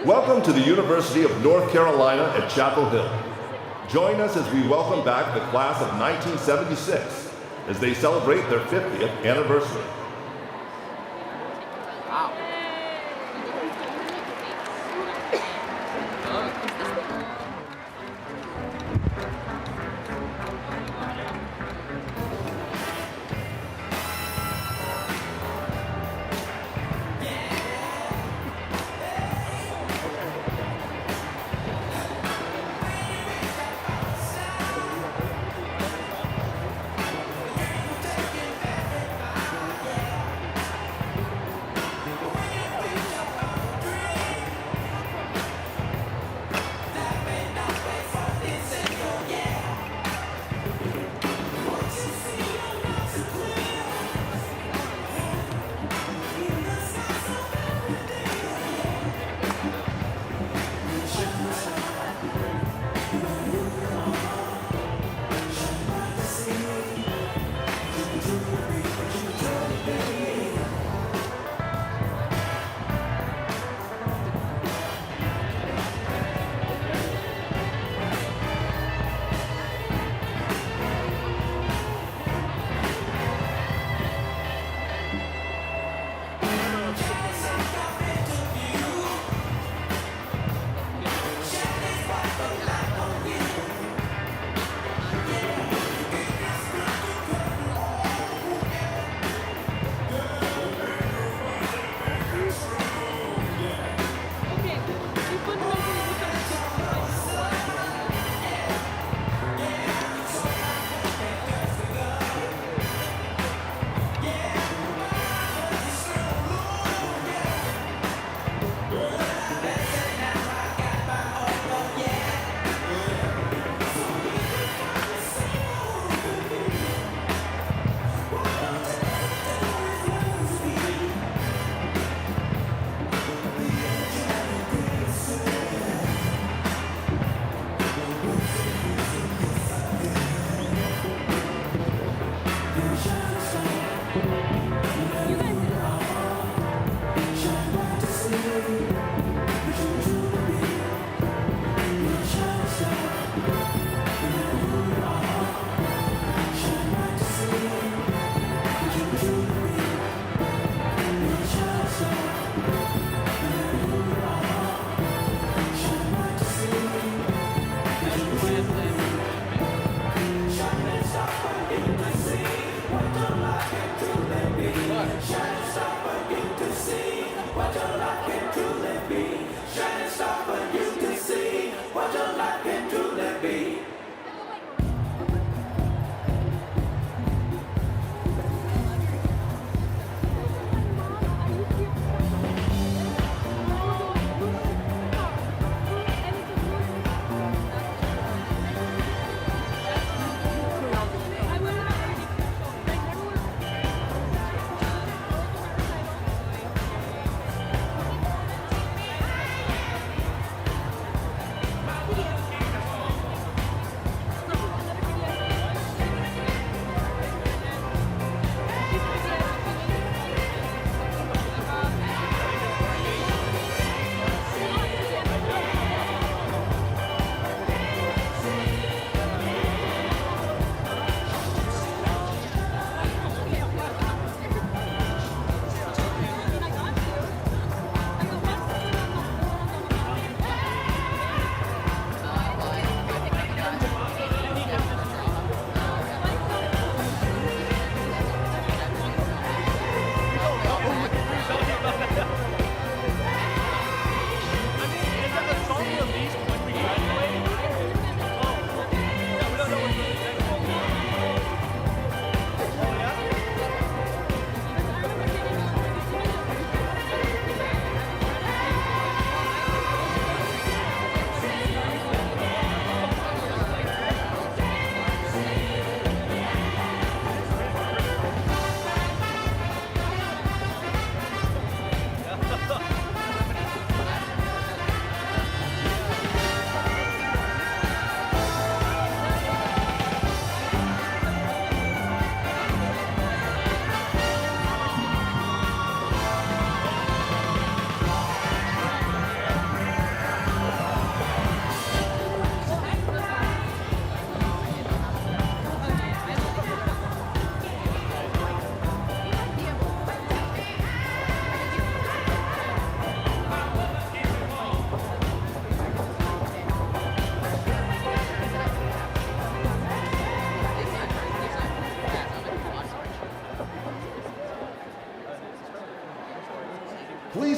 Welcome to the University of North Carolina at Chapel Hill. Join us as we welcome back the class of 1976 as they celebrate their 50th anniversary. Wow.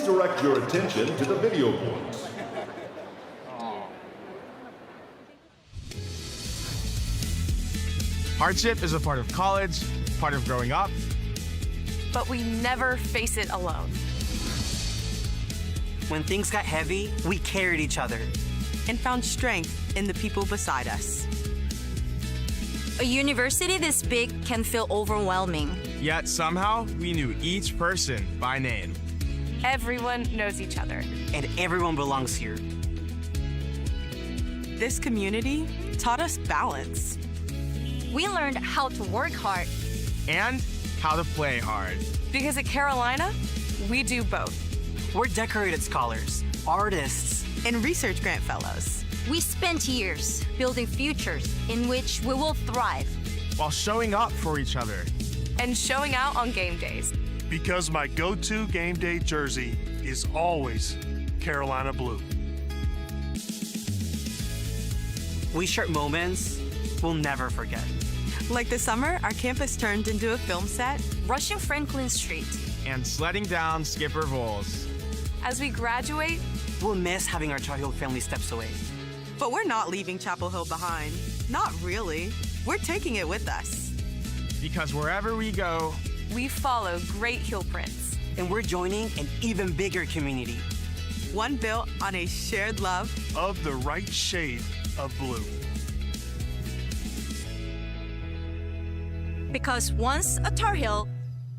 please direct your attention to the video boards. Hardship is a part of college, part of growing up. But we never face it alone. When things got heavy, we carried each other. And found strength in the people beside us. A university this big can feel overwhelming. Yet somehow, we knew each person by name. Everyone knows each other. And everyone belongs here. This community taught us balance. We learned how to work hard. And how to play hard. Because at Carolina, we do both. We're decorated scholars, artists, And research grant fellows. We spent years building futures in which we will thrive. While showing up for each other. And showing out on game days. Because my go-to game day jersey is always Carolina blue. we share moments we'll never forget. Like the summer, our campus turned into a film set. Rushing Franklin Street. And sledding down Skipper Bowls. As we graduate, We'll miss having our Tar Heel family steps away. But we're not leaving Chapel Hill behind. Not really. We're taking it with us. Because wherever we go, we follow great heel prints. And we're joining an even bigger community. One built on a shared love Of the right shade of blue. Because once a Tar Heel,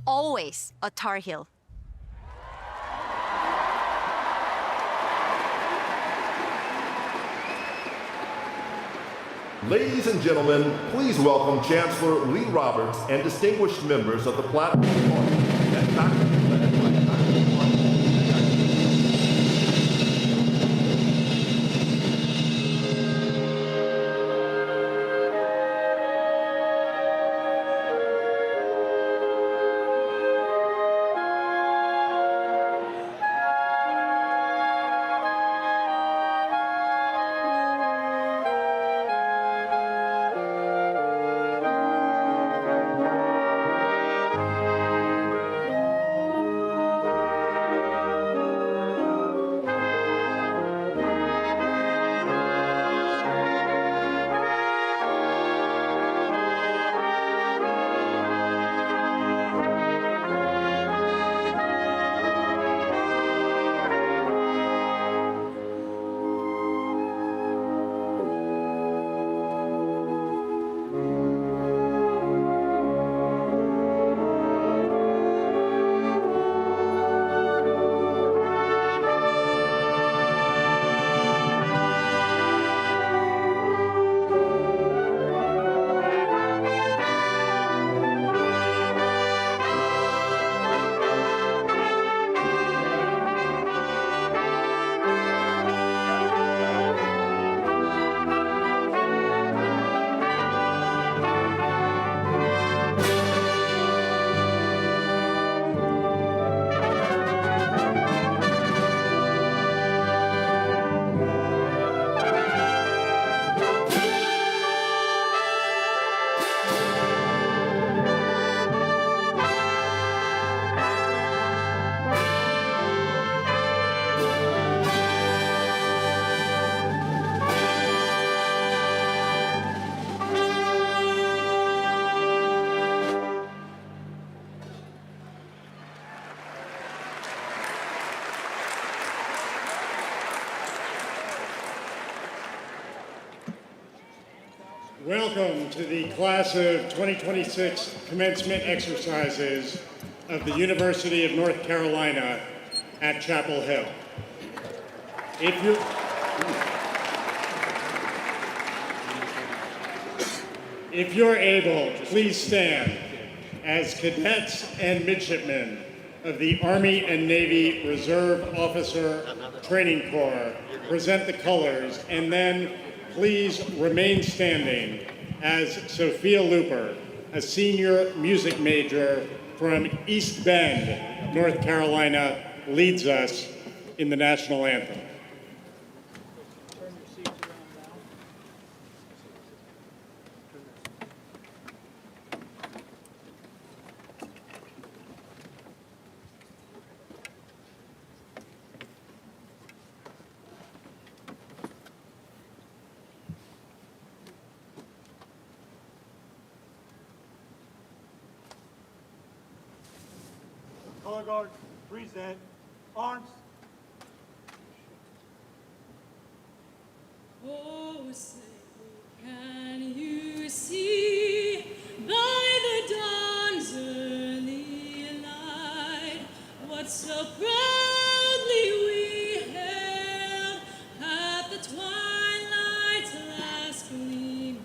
always a Tar Heel. Ladies and gentlemen, please welcome Chancellor Lee Roberts and distinguished members of the Platinum Party and faculty led by Welcome to the Class of 2026 commencement exercises of the University of North Carolina at Chapel Hill. If you're able, please stand as cadets and midshipmen of the Army and Navy Reserve Officer Training Corps present the colors, and then please remain standing as Sophia Looper, a senior music major from East Bend, North Carolina, leads us in the national anthem. Color Guard, present arms. Oh, say, can you see by the dawn's early light what so proudly we hailed at the twilight's last gleam,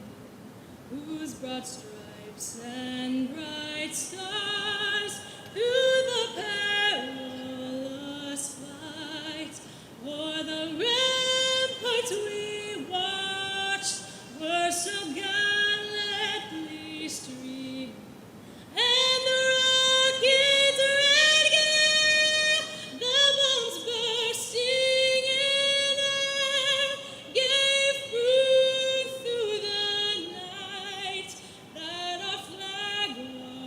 whose broad stripes and bright stars through the perilous fight o'er the ramparts we watched were so gallantly streaming, and the rocket's red glare, the bombs bursting in air, gave proof through the night that our flag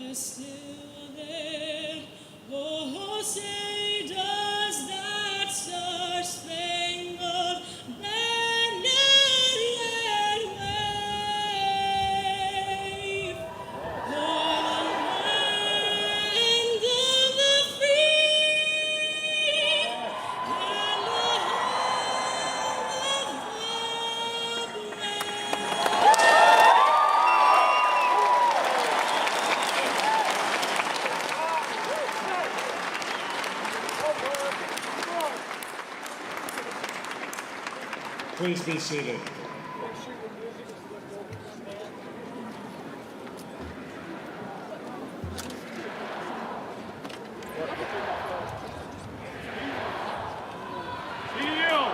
was still there. Oh, say does that star-spangled banner yet wave o'er the land of the free and the home of the brave? Please be seated. Heel!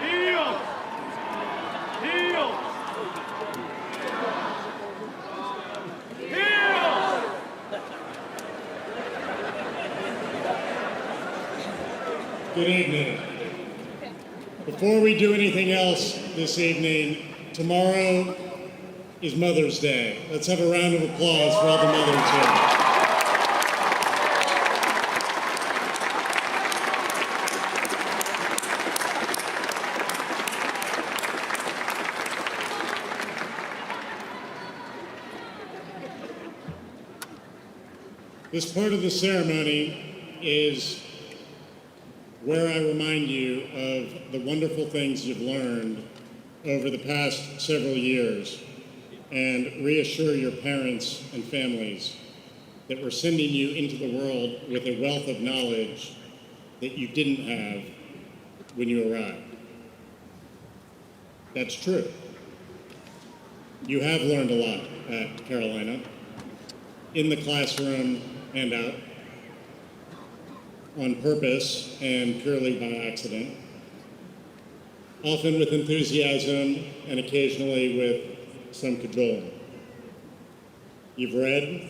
Heel! Heel! Heel! Good evening. Before we do anything else this evening, tomorrow is Mother's Day. Let's have a round of applause for all the mothers here. This part of the ceremony is where I remind you of the wonderful things you've learned over the past several years and reassure your parents and families that we're sending you into the world with a wealth of knowledge that you didn't have when you arrived. That's true. You have learned a lot at Carolina, in the classroom and out, on purpose and purely by accident, often with enthusiasm and occasionally with some cajoling. You've read,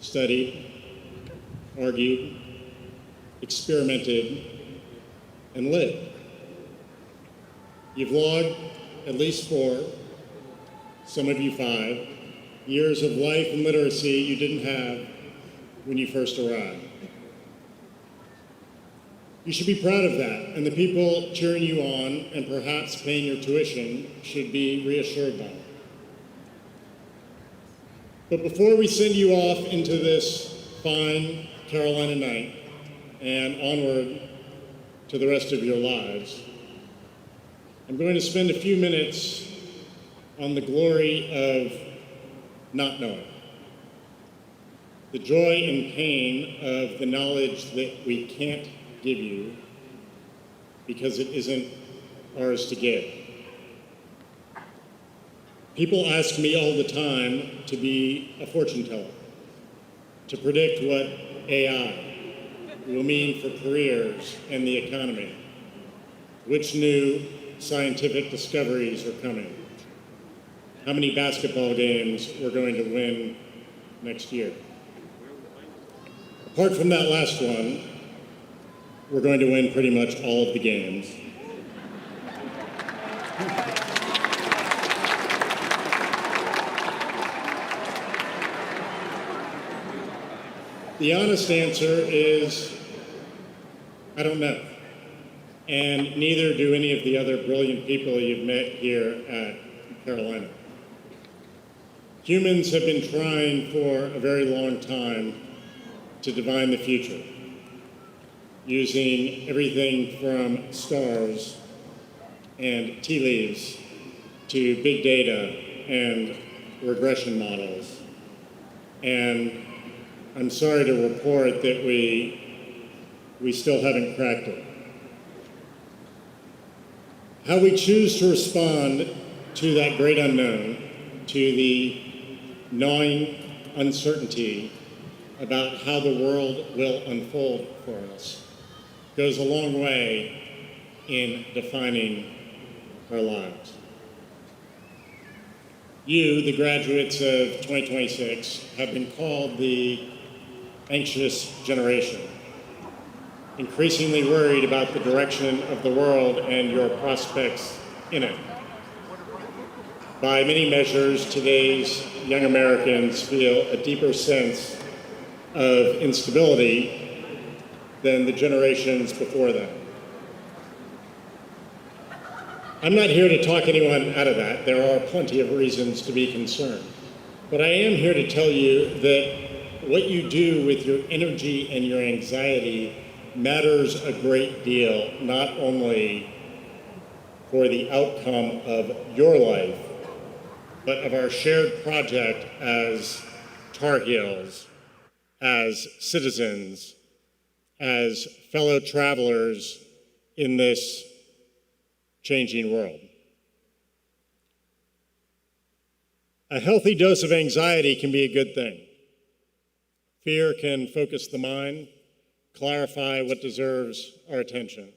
studied, argued, experimented, and lived. You've logged at least 4, some of you 5, years of life and literacy you didn't have when you first arrived. You should be proud of that, and the people cheering you on and perhaps paying your tuition should be reassured by it. But before we send you off into this fine Carolina night and onward to the rest of your lives, I'm going to spend a few minutes on the glory of not knowing, the joy and pain of the knowledge that we can't give you because it isn't ours to give. People ask me all the time to be a fortune teller, to predict what AI will mean for careers and the economy, which new scientific discoveries are coming, how many basketball games we're going to win next year. Apart from that last one, we're going to win pretty much all of the games. The honest answer is, I don't know. And neither do any of the other brilliant people you've met here at Carolina. Humans have been trying for a very long time to divine the future, using everything from stars and tea leaves to big data and regression models. And I'm sorry to report that we still haven't cracked it. How we choose to respond to that great unknown, to the gnawing uncertainty about how the world will unfold for us, goes a long way in defining our lives. You, the graduates of 2026, have been called the anxious generation, increasingly worried about the direction of the world and your prospects in it. By many measures, today's young Americans feel a deeper sense of instability than the generations before them. I'm not here to talk anyone out of that. There are plenty of reasons to be concerned. But I am here to tell you that what you do with your energy and your anxiety matters a great deal, not only for the outcome of your life, but of our shared project as Tar Heels, as citizens, as fellow travelers in this changing world. A healthy dose of anxiety can be a good thing. Fear can focus the mind, clarify what deserves our attention.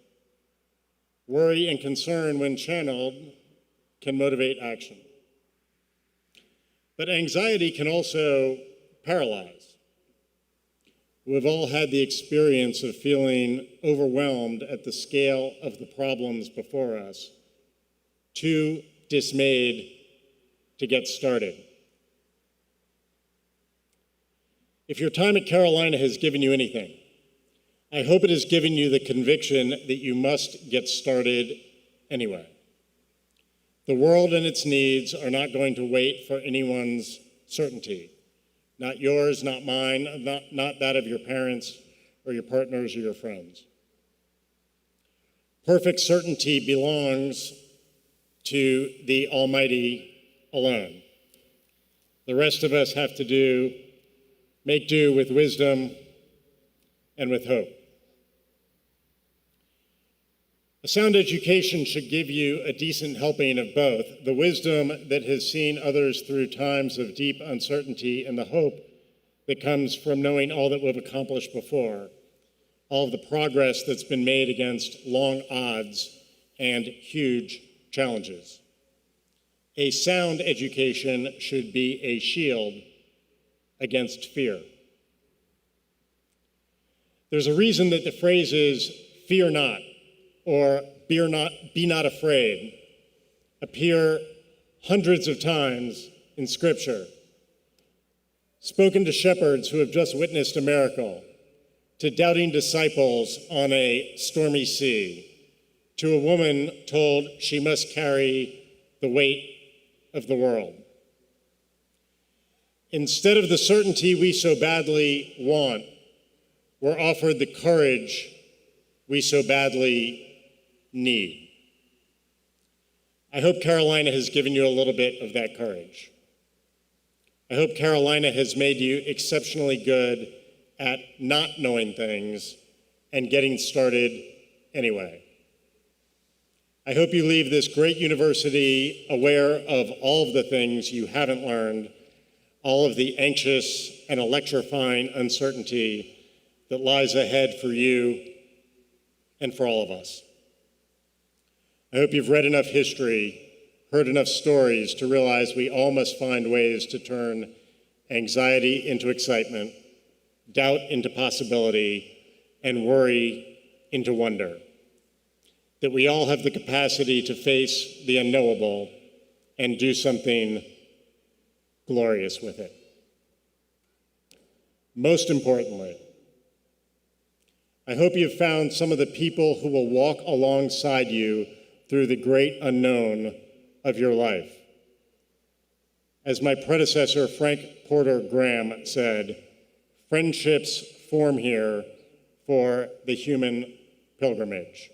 Worry and concern, when channeled, can motivate action. But anxiety can also paralyze. We've all had the experience of feeling overwhelmed at the scale of the problems before us, too dismayed to get started. If your time at Carolina has given you anything, I hope it has given you the conviction that you must get started anyway. The world and its needs are not going to wait for anyone's certainty. Not yours, not mine, not that of your parents or your partners or your friends. Perfect certainty belongs to the Almighty alone. The rest of us have to make do with wisdom and with hope. A sound education should give you a decent helping of both, the wisdom that has seen others through times of deep uncertainty and the hope that comes from knowing all that we've accomplished before, all of the progress that's been made against long odds and huge challenges. A sound education should be a shield against fear. There's a reason that the phrases "fear not" or "be not afraid" appear hundreds of times in Scripture, spoken to shepherds who have just witnessed a miracle, to doubting disciples on a stormy sea, to a woman told she must carry the weight of the world. Instead of the certainty we so badly want, we're offered the courage we so badly need. I hope Carolina has given you a little bit of that courage. I hope Carolina has made you exceptionally good at not knowing things and getting started anyway. I hope you leave this great university aware of all of the things you haven't learned, all of the anxious and electrifying uncertainty that lies ahead for you and for all of us. I hope you've read enough history, heard enough stories to realize we all must find ways to turn anxiety into excitement, doubt into possibility, and worry into wonder. That we all have the capacity to face the unknowable and do something glorious with it. Most importantly, I hope you've found some of the people who will walk alongside you through the great unknown of your life. As my predecessor, Frank Porter Graham, said, Friendships form here for the human pilgrimage.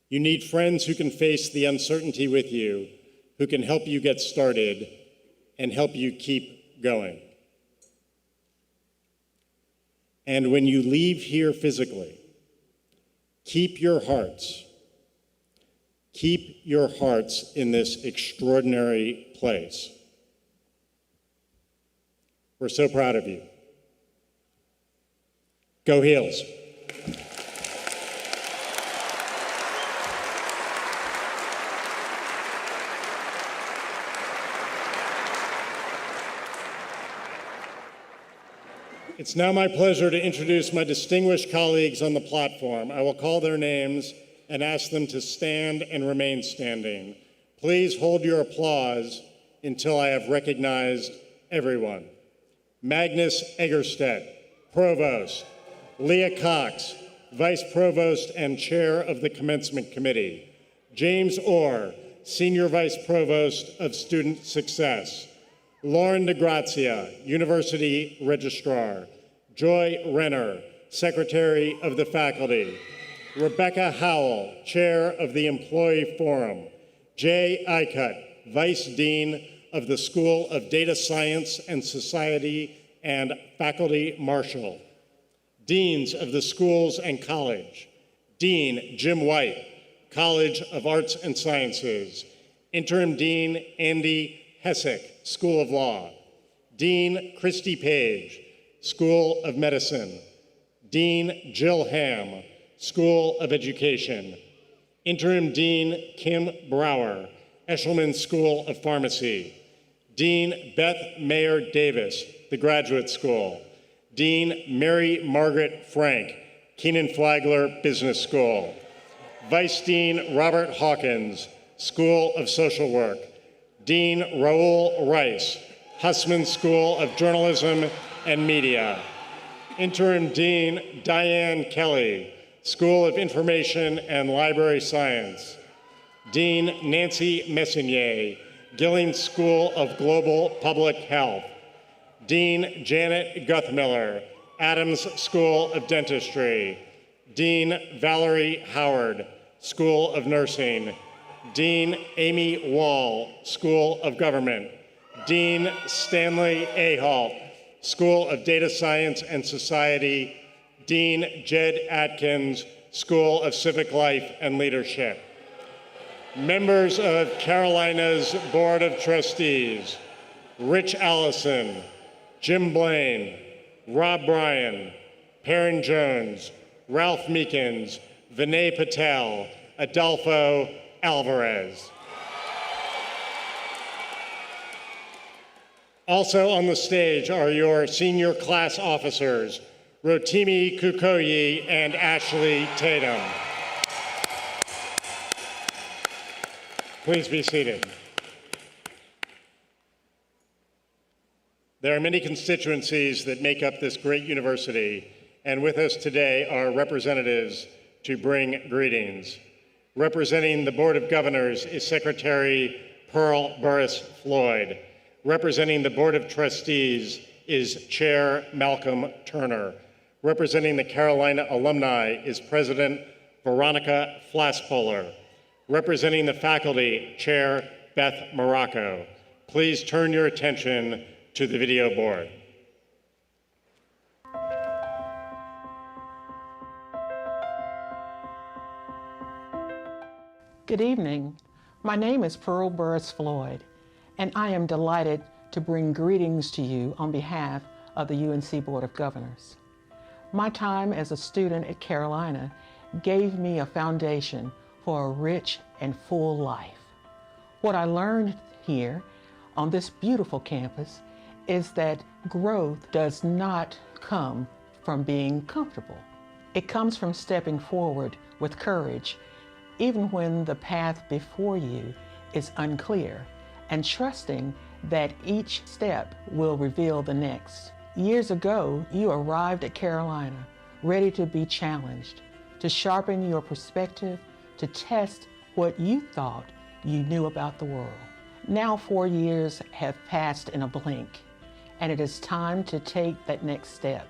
You need friends who can face the uncertainty with you, who can help you get started and help you keep going. And when you leave here physically, keep your hearts in this extraordinary place. We're so proud of you. Go Heels. It's now my pleasure to introduce my distinguished colleagues on the platform. I will call their names and ask them to stand and remain standing. Please hold your applause until I have recognized everyone. Magnus Egerstedt, Provost. Leah Cox, Vice Provost and Chair of the Commencement Committee. James Orr, Senior Vice Provost of Student Success. Lauren DeGrazia, University Registrar. Joy Renner, Secretary of the Faculty. Rebecca Howell, Chair of the Employee Forum. Jay Ikut, Vice Dean of the School of Data Science and Society and Faculty Marshal. Deans of the schools and college. Dean Jim White, College of Arts and Sciences. Interim Dean Andy Hessick, School of Law. Dean Christy Page, School of Medicine. Dean Jill Ham, School of Education. Interim Dean Kim Brower, Eshelman School of Pharmacy. Dean Beth Mayer Davis, the Graduate School. Dean Mary Margaret Frank, Keenan Flagler Business School. Vice Dean Robert Hawkins, School of Social Work. Dean Raul Rice, Hussman School of Journalism and Media. Interim Dean Diane Kelly, School of Information and Library Science. Dean Nancy Messonnier, Gillings School of Global Public Health. Dean Janet Guthmiller, Adams School of Dentistry. Dean Valerie Howard, School of Nursing. Dean Amy Wall, School of Government. Dean Stanley Ahalt, School of Data Science and Society. Dean Jed Atkins, School of Civic Life and Leadership. Members of Carolina's Board of Trustees, Rich Allison, Jim Blaine, Rob Bryan, Perrin Jones, Ralph Meekins, Vinay Patel, Adolfo Alvarez. Also on the stage are your senior class officers, Rotimi Kukoyi and Ashley Tatum. Please be seated. There are many constituencies that make up this great university, and with us today are representatives to bring greetings. Representing the Board of Governors is Secretary Pearl Burris Floyd. Representing the Board of Trustees is Chair Malcolm Turner. Representing the Carolina alumni is President Veronica Flaspohler. Representing the faculty, Chair Beth Morocco. Please turn your attention to the video board. Good evening. My name is Pearl Burris Floyd, and I am delighted to bring greetings to you on behalf of the UNC Board of Governors. My time as a student at Carolina gave me a foundation for a rich and full life. What I learned here on this beautiful campus is that growth does not come from being comfortable. It comes from stepping forward with courage, even when the path before you is unclear, and trusting that each step will reveal the next. Years ago, you arrived at Carolina ready to be challenged, to sharpen your perspective, to test what you thought you knew about the world. Now 4 years have passed in a blink, and it is time to take that next step.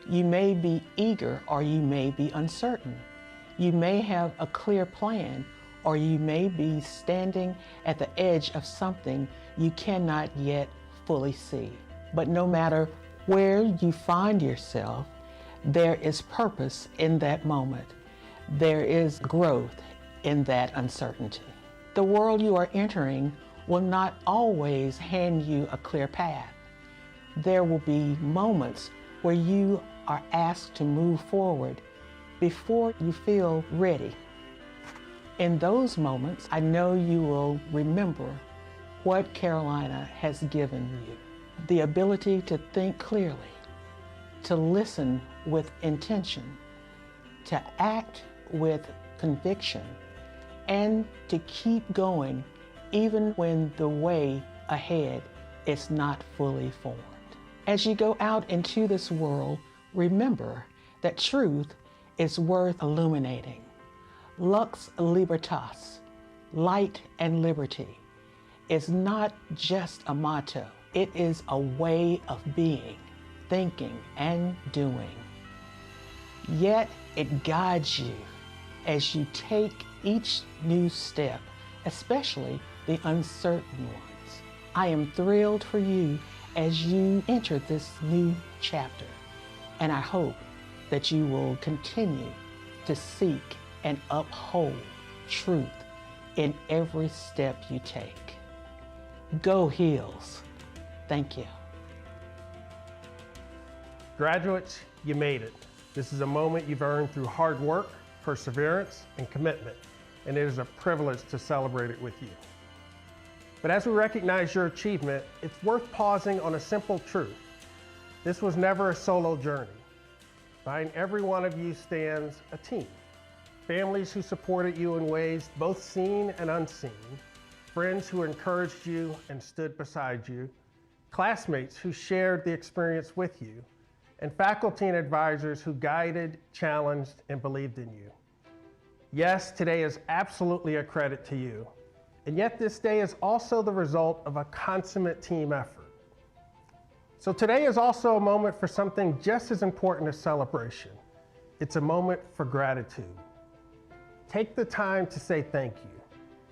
You may be eager or you may be uncertain. You may have a clear plan or you may be standing at the edge of something you cannot yet fully see. But no matter where you find yourself, there is purpose in that moment. There is growth in that uncertainty. The world you are entering will not always hand you a clear path. There will be moments where you are asked to move forward before you feel ready. In those moments, I know you will remember what Carolina has given you. The ability to think clearly, to listen with intention, to act with conviction, and to keep going even when the way ahead is not fully formed. As you go out into this world, remember that truth is worth illuminating. Lux Libertas, light and liberty, is not just a motto. It is a way of being, thinking, and doing. Yet it guides you as you take each new step, especially the uncertain ones. I am thrilled for you as you enter this new chapter, and I hope that you will continue to seek and uphold truth in every step you take. Go Heels. Thank you. Graduates, you made it. This is a moment you've earned through hard work, perseverance, and commitment, and it is a privilege to celebrate it with you. But as we recognize your achievement, it's worth pausing on a simple truth. This was never a solo journey. Behind every one of you stands a team. Families who supported you in ways both seen and unseen, friends who encouraged you and stood beside you, classmates who shared the experience with you, and faculty and advisors who guided, challenged, and believed in you. Yes, today is absolutely a credit to you, and yet this day is also the result of a consummate team effort. So today is also a moment for something just as important as celebration. It's a moment for gratitude. Take the time to say thank you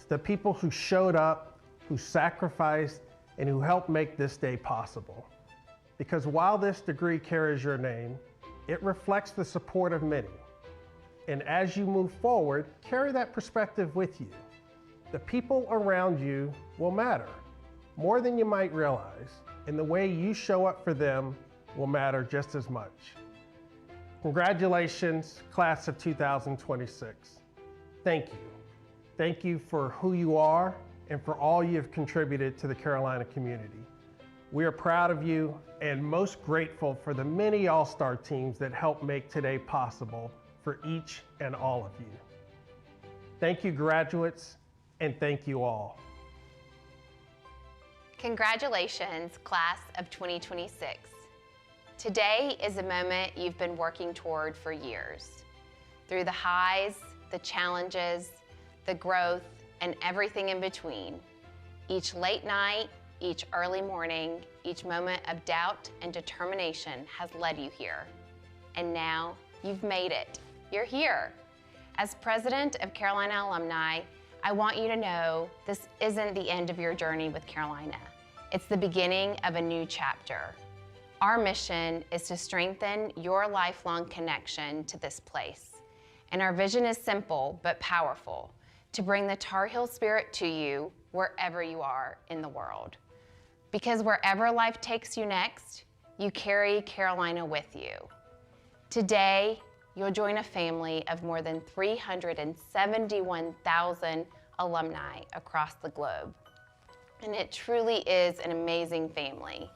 to the people who showed up, who sacrificed, and who helped make this day possible. Because while this degree carries your name, it reflects the support of many. And as you move forward, carry that perspective with you. The people around you will matter more than you might realize, and the way you show up for them will matter just as much. Congratulations, class of 2026. Thank you. Thank you for who you are and for all you've contributed to the Carolina community. We are proud of you and most grateful for the many all-star teams that helped make today possible for each and all of you. Thank you, graduates, and thank you all. Congratulations, class of 2026. Today is a moment you've been working toward for years. Through the highs, the challenges, the growth, and everything in between. Each late night, each early morning, each moment of doubt and determination has led you here. And now you've made it. You're here. As president of Carolina Alumni, I want you to know this isn't the end of your journey with Carolina. It's the beginning of a new chapter. Our mission is to strengthen your lifelong connection to this place. And our vision is simple but powerful, to bring the Tar Heel spirit to you wherever you are in the world. Because wherever life takes you next, you carry Carolina with you. Today, you'll join a family of more than 371,000 alumni across the globe. And it truly is an amazing family.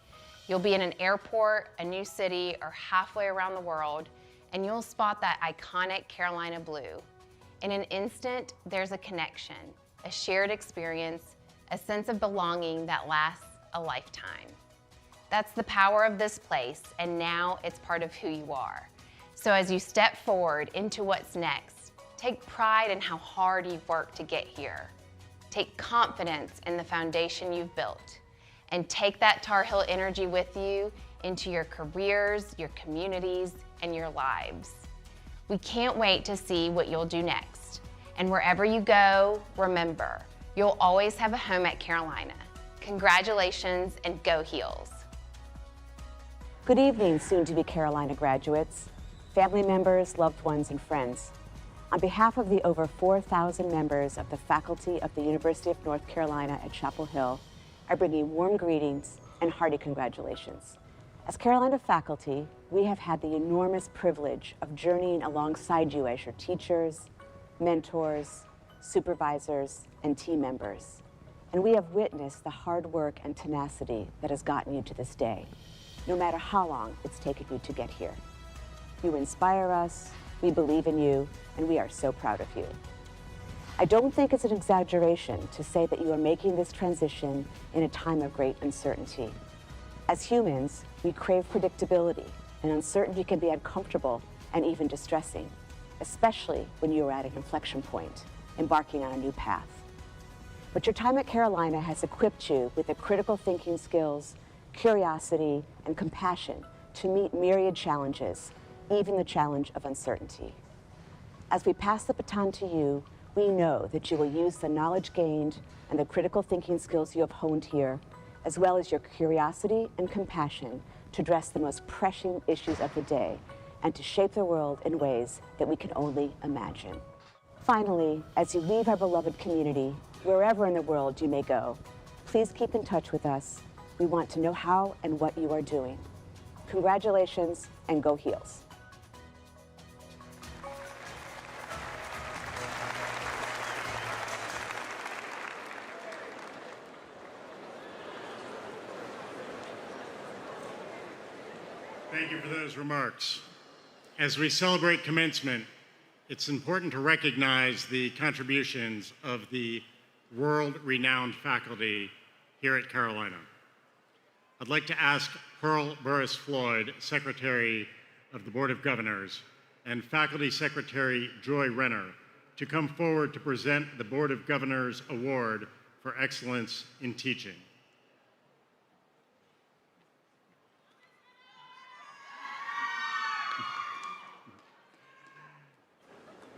You'll be in an airport, a new city, or halfway around the world, and you'll spot that iconic Carolina blue. In an instant, there's a connection, a shared experience, a sense of belonging that lasts a lifetime. That's the power of this place, and now it's part of who you are. So as you step forward into what's next, take pride in how hard you've worked to get here. Take confidence in the foundation you've built, and take that Tar Heel energy with you into your careers, your communities, and your lives. We can't wait to see what you'll do next. And wherever you go, remember, you'll always have a home at Carolina. Congratulations and go Heels. Good evening, soon-to-be Carolina graduates, family members, loved ones, and friends. On behalf of the over 4,000 members of the faculty of the University of North Carolina at Chapel Hill, I bring you warm greetings and hearty congratulations. As Carolina faculty, we have had the enormous privilege of journeying alongside you as your teachers, mentors, supervisors, and team members. And we have witnessed the hard work and tenacity that has gotten you to this day, no matter how long it's taken you to get here. You inspire us, we believe in you, and we are so proud of you. I don't think it's an exaggeration to say that you are making this transition in a time of great uncertainty. As humans, we crave predictability, and uncertainty can be uncomfortable and even distressing, especially when you are at an inflection point, embarking on a new path. But your time at Carolina has equipped you with the critical thinking skills, curiosity, and compassion to meet myriad challenges, even the challenge of uncertainty. As we pass the baton to you, we know that you will use the knowledge gained and the critical thinking skills you have honed here, as well as your curiosity and compassion to address the most pressing issues of the day and to shape the world in ways that we can only imagine. Finally, as you leave our beloved community, wherever in the world you may go, please keep in touch with us. We want to know how and what you are doing. Congratulations and go Heels. Thank you for those remarks. As we celebrate commencement, it's important to recognize the contributions of the world-renowned faculty here at Carolina. I'd like to ask Pearl Burris Floyd, Secretary of the Board of Governors, and Faculty Secretary Joy Renner to come forward to present the Board of Governors Award for Excellence in Teaching.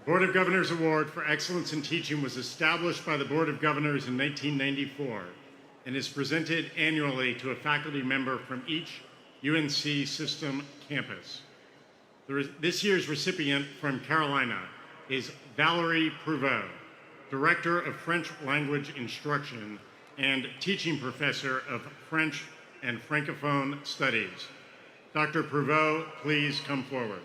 Board of Governors Award for Excellence in Teaching was established by the Board of Governors in 1994 and is presented annually to a faculty member from each UNC system campus. This year's recipient from Carolina is Valerie Prouveau, Director of French Language Instruction and Teaching Professor of French and Francophone Studies. Dr. Prouveau, please come forward.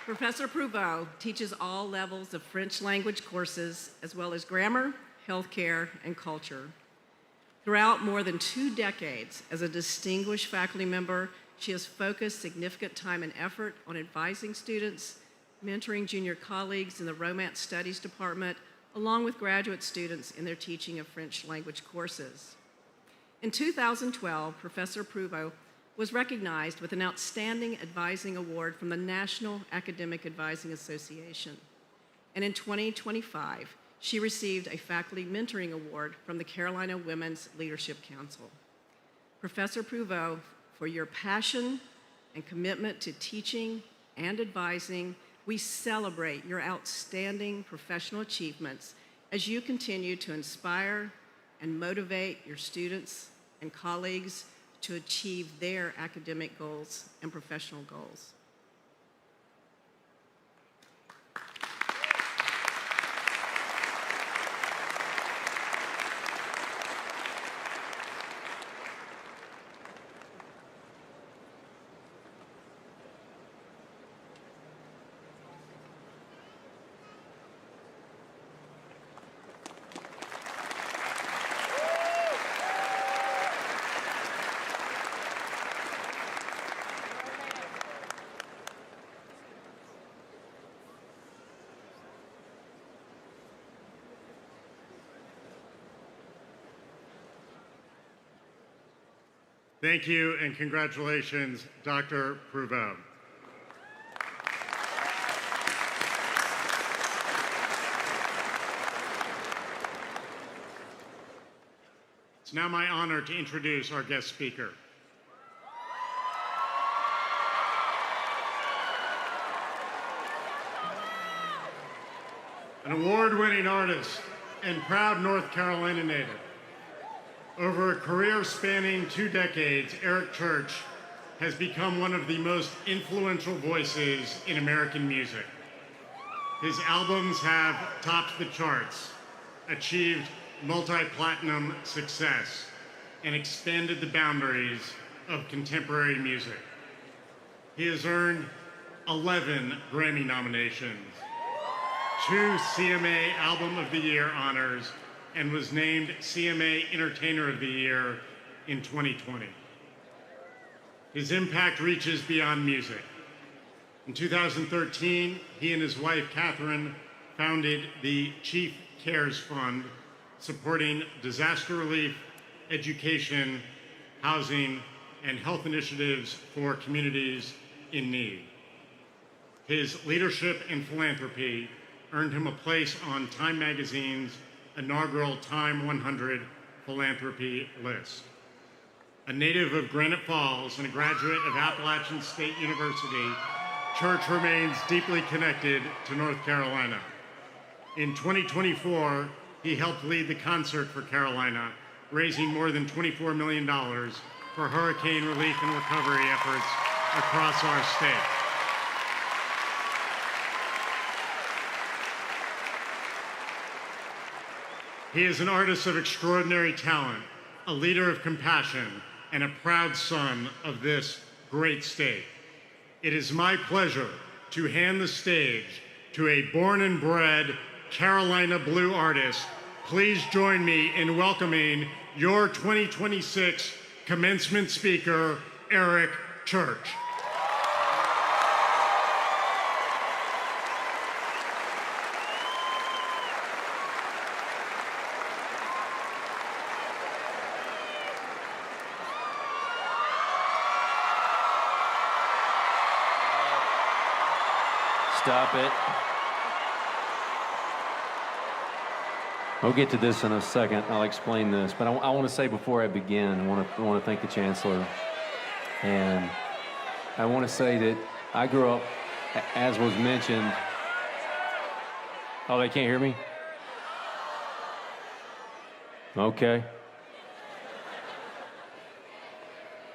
Professor Prouveau teaches all levels of French language courses, as well as grammar, healthcare, and culture. Throughout more than 2 decades as a distinguished faculty member, she has focused significant time and effort on advising students, mentoring junior colleagues in the Romance Studies Department, along with graduate students in their teaching of French language courses. In 2012, Professor Prouveau was recognized with an Outstanding Advising Award from the National Academic Advising Association. And in 2025, she received a Faculty Mentoring Award from the Carolina Women's Leadership Council. Professor Prouveau, for your passion and commitment to teaching and advising, we celebrate your outstanding professional achievements as you continue to inspire and motivate your students and colleagues to achieve their academic goals and professional goals. Thank you and congratulations, Dr. Prouveau. It's now my honor to introduce our guest speaker. An award-winning artist and proud North Carolina native. Over a career spanning 2 decades, Eric Church has become one of the most influential voices in American music. His albums have topped the charts, achieved multi-platinum success, and expanded the boundaries of contemporary music. He has earned 11 Grammy nominations, 2 CMA Album of the Year honors, and was named CMA Entertainer of the Year in 2020. His impact reaches beyond music. In 2013, he and his wife, Catherine, founded the Chief Cares Fund, supporting disaster relief, education, housing, and health initiatives for communities in need. His leadership and philanthropy earned him a place on Time Magazine's inaugural Time 100 philanthropy list. A native of Granite Falls and a graduate of Appalachian State University, Church remains deeply connected to North Carolina. In 2024, he helped lead the Concert for Carolina, raising more than $24 million for hurricane relief and recovery efforts across our state. He is an artist of extraordinary talent, a leader of compassion, and a proud son of this great state. It is my pleasure to hand the stage to a born and bred Carolina Blue artist. Please join me in welcoming your 2026 commencement speaker, Eric Church. Stop it. We'll get to this in a second. I'll explain this. But I want to say before I begin, I want to thank the Chancellor. And I want to say that I grew up, as was mentioned. Oh, they can't hear me? Okay.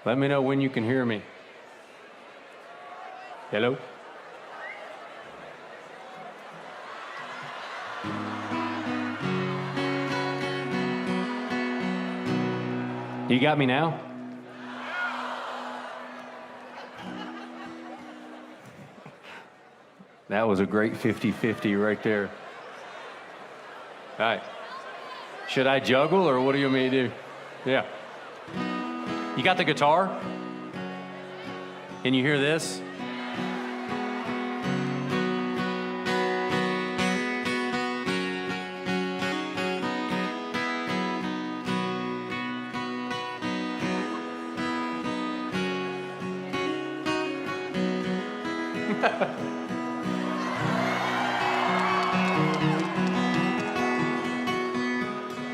Let me know when you can hear me. Hello? You got me now? That was a great 50-50 right there. All right. Should I juggle or what do you want me to do? Yeah. You got the guitar? Can you hear this?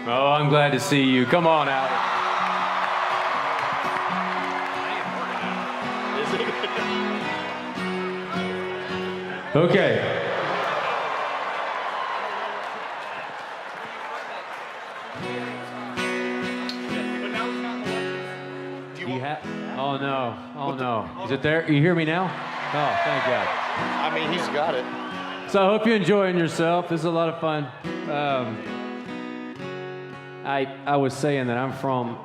Oh, I'm glad to see you. Come on out. Okay. Do you have? Oh no! Oh no! Is it there? You hear me now? Oh, thank God. I mean, he's got it. So I hope you're enjoying yourself. This is a lot of fun. I was saying that I'm from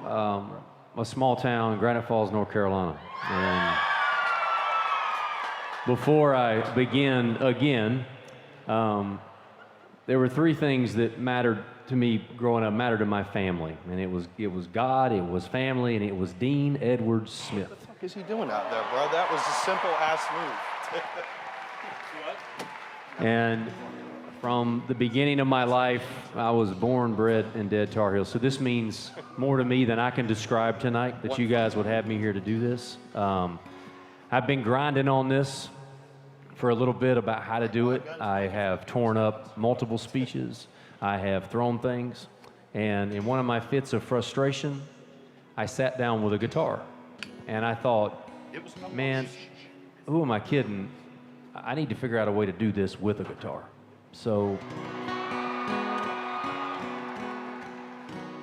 a small town, Granite Falls, North Carolina. And before I begin again, there were 3 things that mattered to me growing up, mattered to my family. And it was God, it was family, and it was Dean Edwards Smith. What the fuck is he doing out there, bro? That was a simple ass move. And from the beginning of my life, I was born, bred, and dead Tar Heel. So this means more to me than I can describe tonight, that you guys would have me here to do this. I've been grinding on this for a little bit about how to do it. I have torn up multiple speeches. I have thrown things. And in one of my fits of frustration, I sat down with a guitar. And I thought, man, who am I kidding? I need to figure out a way to do this with a guitar. So,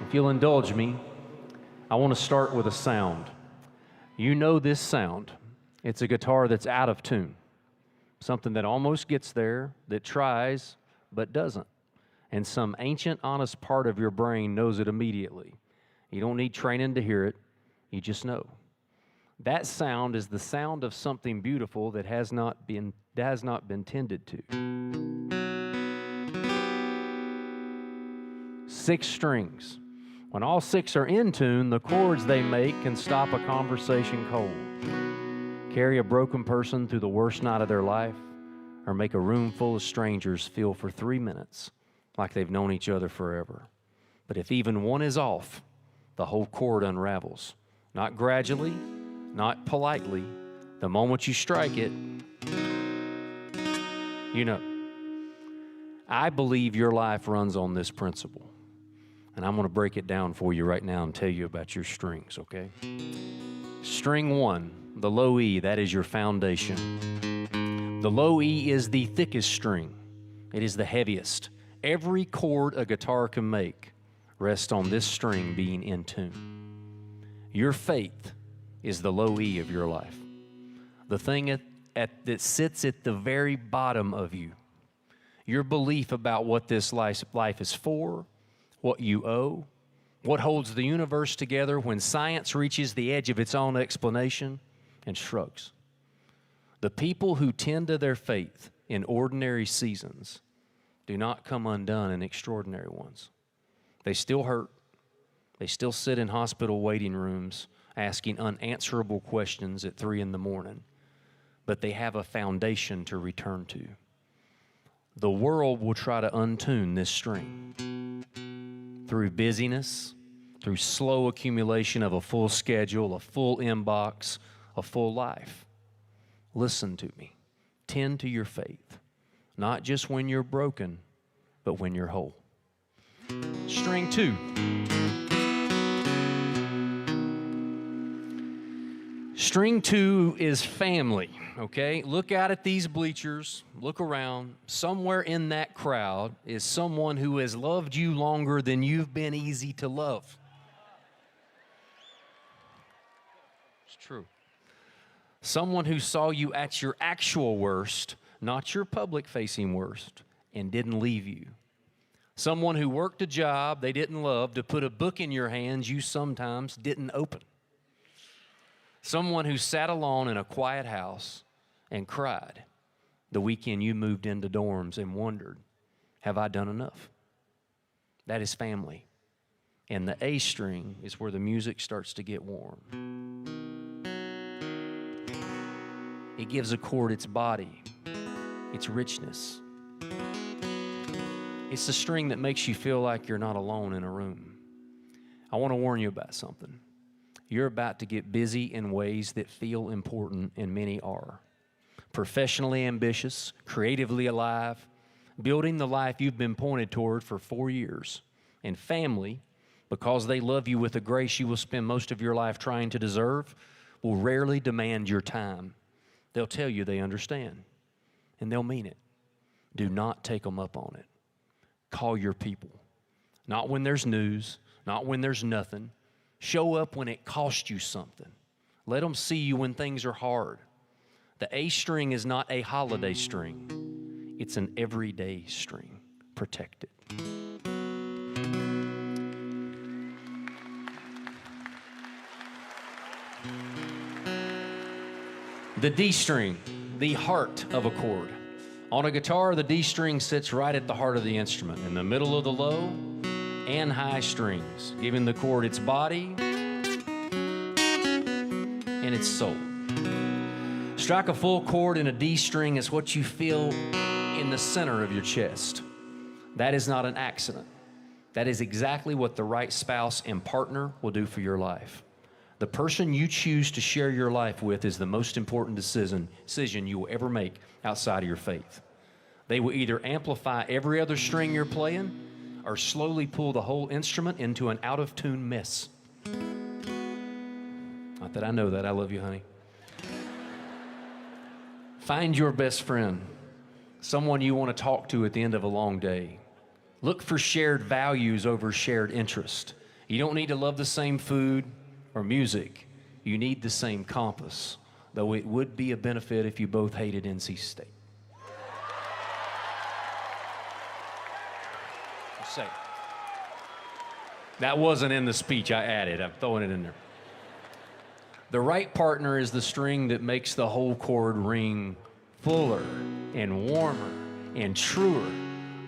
if you'll indulge me, I want to start with a sound. You know this sound. It's a guitar that's out of tune. Something that almost gets there, that tries, but doesn't. And some ancient, honest part of your brain knows it immediately. You don't need training to hear it. You just know. That sound is the sound of something beautiful that has not been tended to. 6 strings. When all 6 are in tune, the chords they make can stop a conversation cold, carry a broken person through the worst night of their life, or make a room full of strangers feel for 3 minutes like they've known each other forever. But if even one is off, the whole chord unravels. Not gradually, not politely. The moment you strike it, you know. I believe your life runs on this principle. And I'm going to break it down for you right now and tell you about your strings, okay? String 1, the low E, that is your foundation. The low E is the thickest string. It is the heaviest. Every chord a guitar can make rests on this string being in tune. Your faith is the low E of your life. The thing that sits at the very bottom of you. Your belief about what this life is for, what you owe, what holds the universe together when science reaches the edge of its own explanation and shrugs. The people who tend to their faith in ordinary seasons do not come undone in extraordinary ones. They still hurt. They still sit in hospital waiting rooms asking unanswerable questions at 3 a.m, but they have a foundation to return to. The world will try to untune this string through busyness, through slow accumulation of a full schedule, a full inbox, a full life. Listen to me. Tend to your faith, not just when you're broken, but when you're whole. String 2. String 2 is family, okay? Look out at these bleachers, look around. Somewhere in that crowd is someone who has loved you longer than you've been easy to love. It's true. Someone who saw you at your actual worst, not your public-facing worst, and didn't leave you. Someone who worked a job they didn't love to put a book in your hands you sometimes didn't open. Someone who sat alone in a quiet house and cried the weekend you moved into dorms and wondered, have I done enough? That is family. And the A string is where the music starts to get warm. It gives a chord its body, its richness. It's the string that makes you feel like you're not alone in a room. I want to warn you about something. You're about to get busy in ways that feel important, and many are. Professionally ambitious, creatively alive, building the life you've been pointed toward for 4 years. And family, because they love you with a grace you will spend most of your life trying to deserve, will rarely demand your time. They'll tell you they understand, and they'll mean it. Do not take them up on it. Call your people. Not when there's news, not when there's nothing. Show up when it costs you something. Let them see you when things are hard. The A string is not a holiday string. It's an everyday string. Protect it. The D string, the heart of a chord. On a guitar, the D string sits right at the heart of the instrument, in the middle of the low and high strings, giving the chord its body and its soul. Strike a full chord in a D string is what you feel in the center of your chest. That is not an accident. That is exactly what the right spouse and partner will do for your life. The person you choose to share your life with is the most important decision you will ever make outside of your faith. They will either amplify every other string you're playing, or slowly pull the whole instrument into an out-of-tune mess. Not that I know that. I love you, honey. Find your best friend, someone you want to talk to at the end of a long day. Look for shared values over shared interest. You don't need to love the same food or music. You need the same compass, though it would be a benefit if you both hated NC State. Just say. That wasn't in the speech I added. I'm throwing it in there. The right partner is the string that makes the whole chord ring fuller and warmer and truer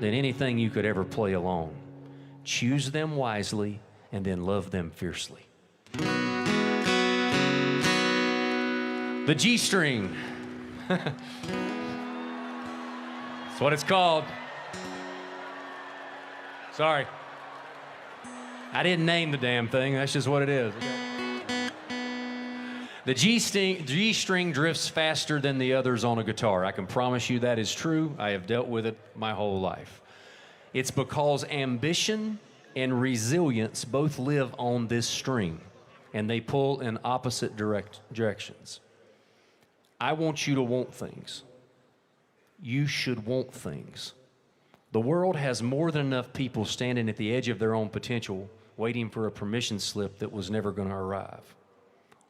than anything you could ever play alone. Choose them wisely and then love them fiercely. The G string. That's what it's called. Sorry. I didn't name the damn thing. That's just what it is. The G string drifts faster than the others on a guitar. I can promise you that is true. I have dealt with it my whole life. It's because ambition and resilience both live on this string, and they pull in opposite directions. I want you to want things. You should want things. The world has more than enough people standing at the edge of their own potential, waiting for a permission slip that was never going to arrive.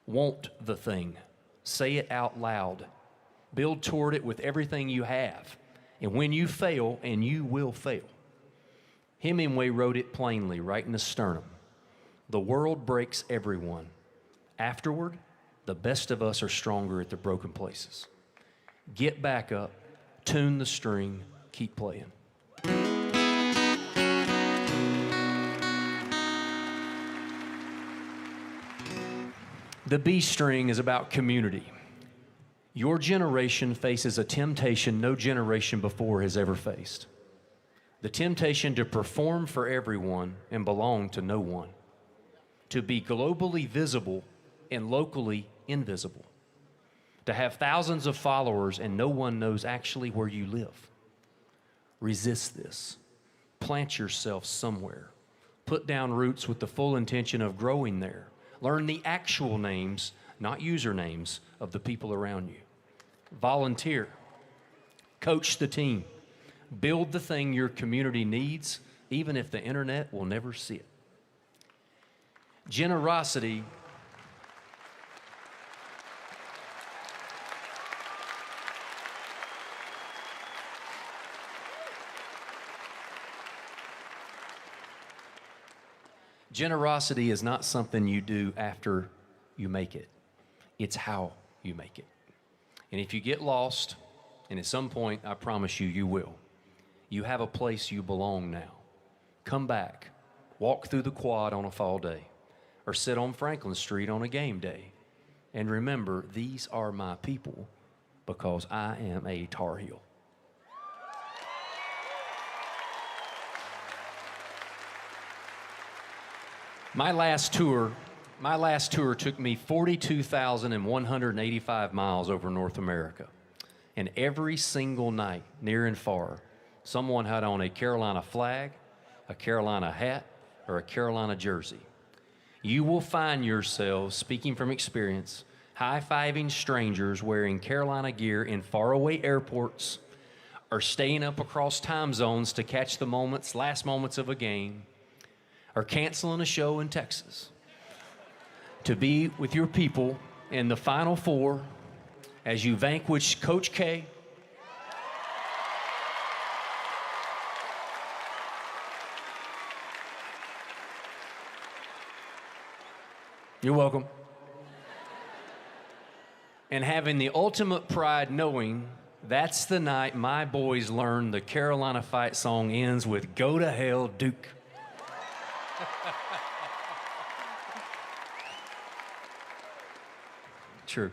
Want the thing. Say it out loud. Build toward it with everything you have. And when you fail, and you will fail. Hemingway wrote it plainly, right in the sternum. The world breaks everyone. Afterward, the best of us are stronger at the broken places. Get back up, tune the string, keep playing. The B string is about community. Your generation faces a temptation no generation before has ever faced. The temptation to perform for everyone and belong to no one. To be globally visible and locally invisible. To have thousands of followers and no one knows actually where you live. Resist this. Plant yourself somewhere. Put down roots with the full intention of growing there. Learn the actual names, not usernames, of the people around you. Volunteer. Coach the team. Build the thing your community needs, even if the internet will never see it. Generosity. Generosity is not something you do after you make it. It's how you make it. And if you get lost, and at some point, I promise you, you will, you have a place you belong now. Come back, walk through the quad on a fall day, or sit on Franklin Street on a game day. And remember, these are my people because I am a Tar Heel. My last tour took me 42,185 miles over North America. And every single night, near and far, someone had on a Carolina flag, a Carolina hat, or a Carolina jersey. You will find yourselves, speaking from experience, high-fiving strangers wearing Carolina gear in faraway airports, or staying up across time zones to catch the last moments of a game, or canceling a show in Texas to be with your people in the Final Four as you vanquish Coach K, you're welcome, and having the ultimate pride knowing that's the night my boys learn the Carolina fight song ends with "Go to Hell, Duke." True.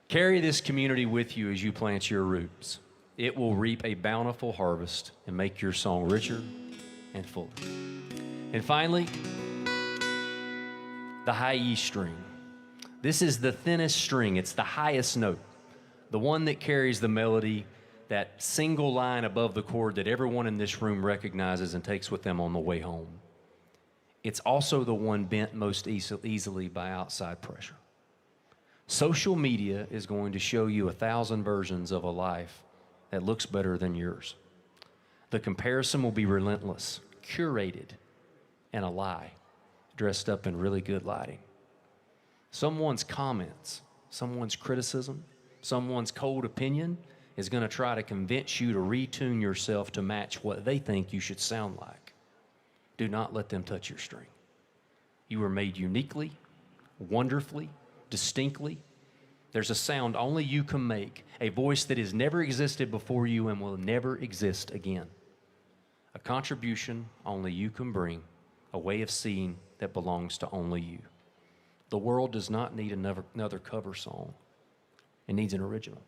Carry this community with you as you plant your roots. It will reap a bountiful harvest and make your song richer and fuller. And finally, the high E string. This is the thinnest string. It's the highest note, the one that carries the melody that single line above the chord that everyone in this room recognizes and takes with them on the way home. It's also the one bent most easily by outside pressure. Social media is going to show you 1,000 versions of a life that looks better than yours. The comparison will be relentless, curated, and a lie, dressed up in really good lighting. Someone's comments, someone's criticism, someone's cold opinion is going to try to convince you to retune yourself to match what they think you should sound like. Do not let them touch your string. You were made uniquely, wonderfully, distinctly. There's a sound only you can make, a voice that has never existed before you and will never exist again. A contribution only you can bring, a way of seeing that belongs to only you. The world does not need another cover song. It needs an original.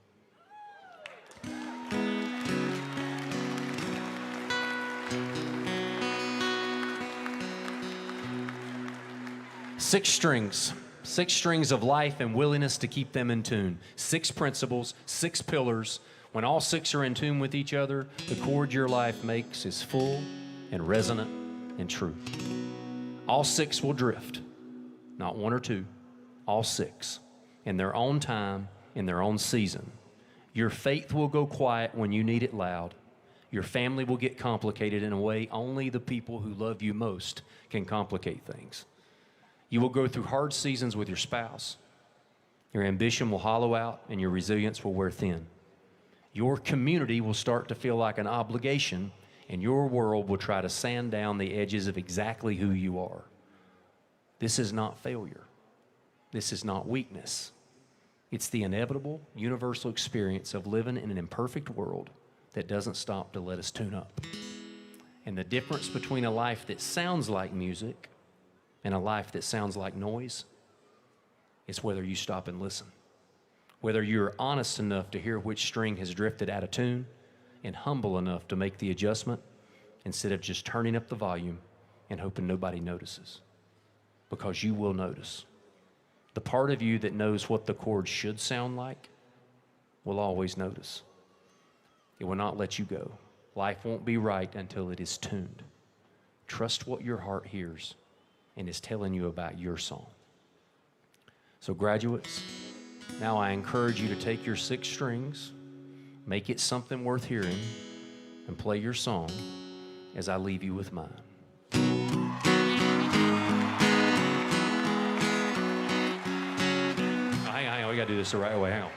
Six strings of life and willingness to keep them in tune. 6 principles, 6 pillars. When all 6 are in tune with each other, the chord your life makes is full and resonant and true. All 6 will drift, not 1 or 2, all 6, in their own time, in their own season. Your faith will go quiet when you need it loud. Your family will get complicated in a way only the people who love you most can complicate things. You will go through hard seasons with your spouse. Your ambition will hollow out and your resilience will wear thin. Your community will start to feel like an obligation and your world will try to sand down the edges of exactly who you are. This is not failure. This is not weakness. It's the inevitable, universal experience of living in an imperfect world that doesn't stop to let us tune up. And the difference between a life that sounds like music and a life that sounds like noise is whether you stop and listen. Whether you're honest enough to hear which string has drifted out of tune and humble enough to make the adjustment instead of just turning up the volume and hoping nobody notices. Because you will notice. The part of you that knows what the chord should sound like will always notice. It will not let you go. Life won't be right until it is tuned. Trust what your heart hears and is telling you about your song. So graduates, now I encourage you to take your 6 strings, make it something worth hearing, and play your song as I leave you with mine. Hang on, we gotta do this the right way, hang on.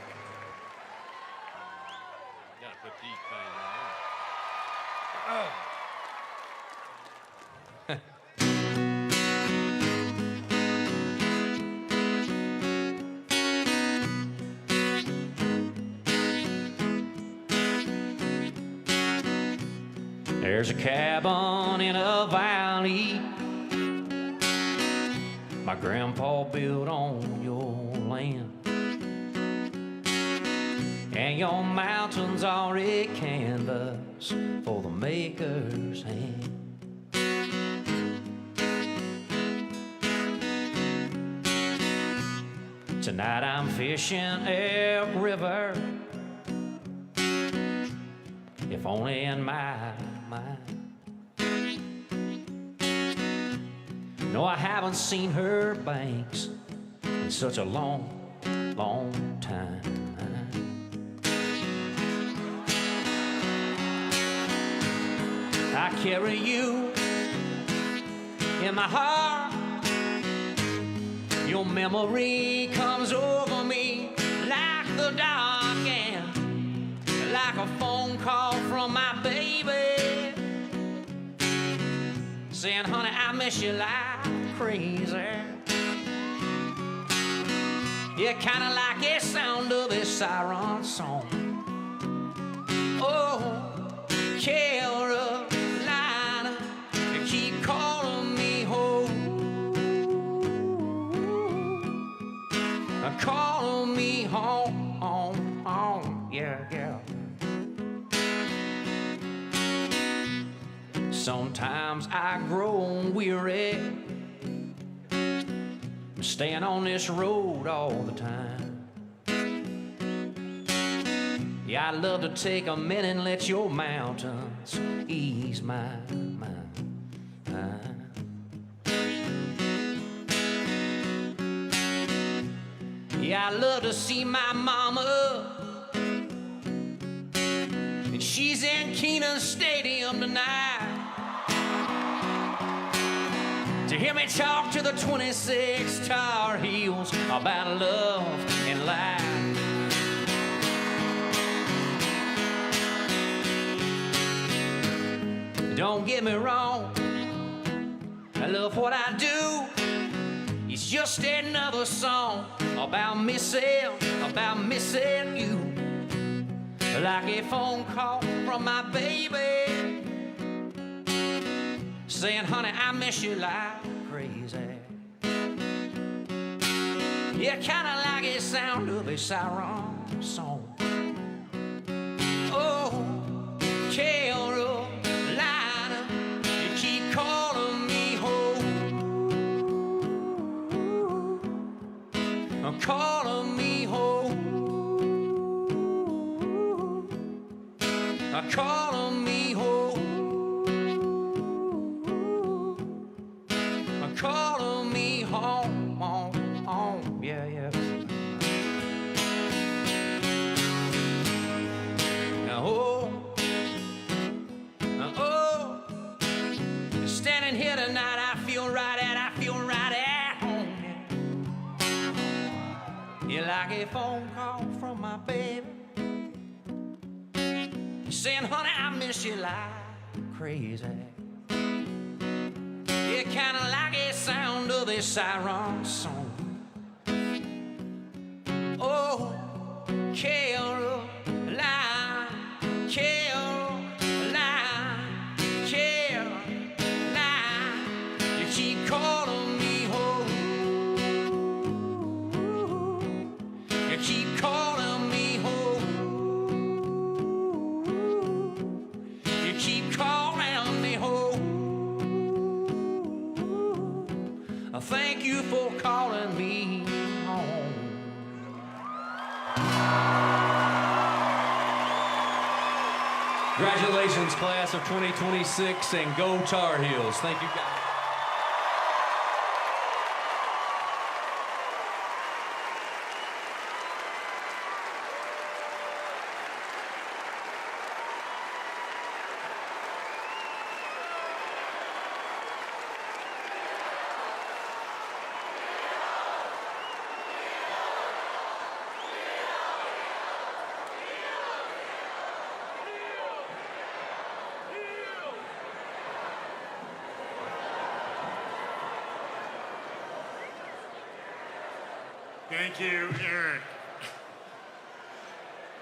Gotta put these things on. There's a cabin in a valley my grandpa built on your land, and your mountains are a canvas for the maker's hand. Tonight I'm fishing Elk River, if only in my mind. No, I haven't seen her banks in such a long, long time. I carry you in my heart. Your memory comes over me like the dark and like a phone call from my baby saying, honey, I miss you like crazy. Yeah, kind of like the sound of a siren song. Oh, Carolina, you keep calling me home. Calling me home, home, home, yeah, yeah. Sometimes I grow weary, staying on this road all the time. Yeah, I'd love to take a minute and let your mountains ease my mind. Yeah, I love to see my mama, and she's in Keenan Stadium tonight, to hear me talk to the 26 Tar Heels about love and life. Don't get me wrong, I love what I do. It's just another song about missing you. Like a phone call from my baby, saying, honey, I miss you like crazy. Yeah, kinda like the sound of a siren song. Oh, Carolina, you keep calling me home. Calling me home. Calling me home. Calling me home, home, yeah, yeah. Oh, standing here tonight, I feel right at home. Yeah, like a phone call from my baby, saying, honey, I miss you like crazy. Yeah, kinda like a sound of a siren song. Oh, Caroline, Caroline, Caroline, you keep calling me home. You keep calling me home. You keep calling me home. Thank you for calling me home. Congratulations, class of 2026, and go Tar Heels. Thank you, guys. Thank you, Eric.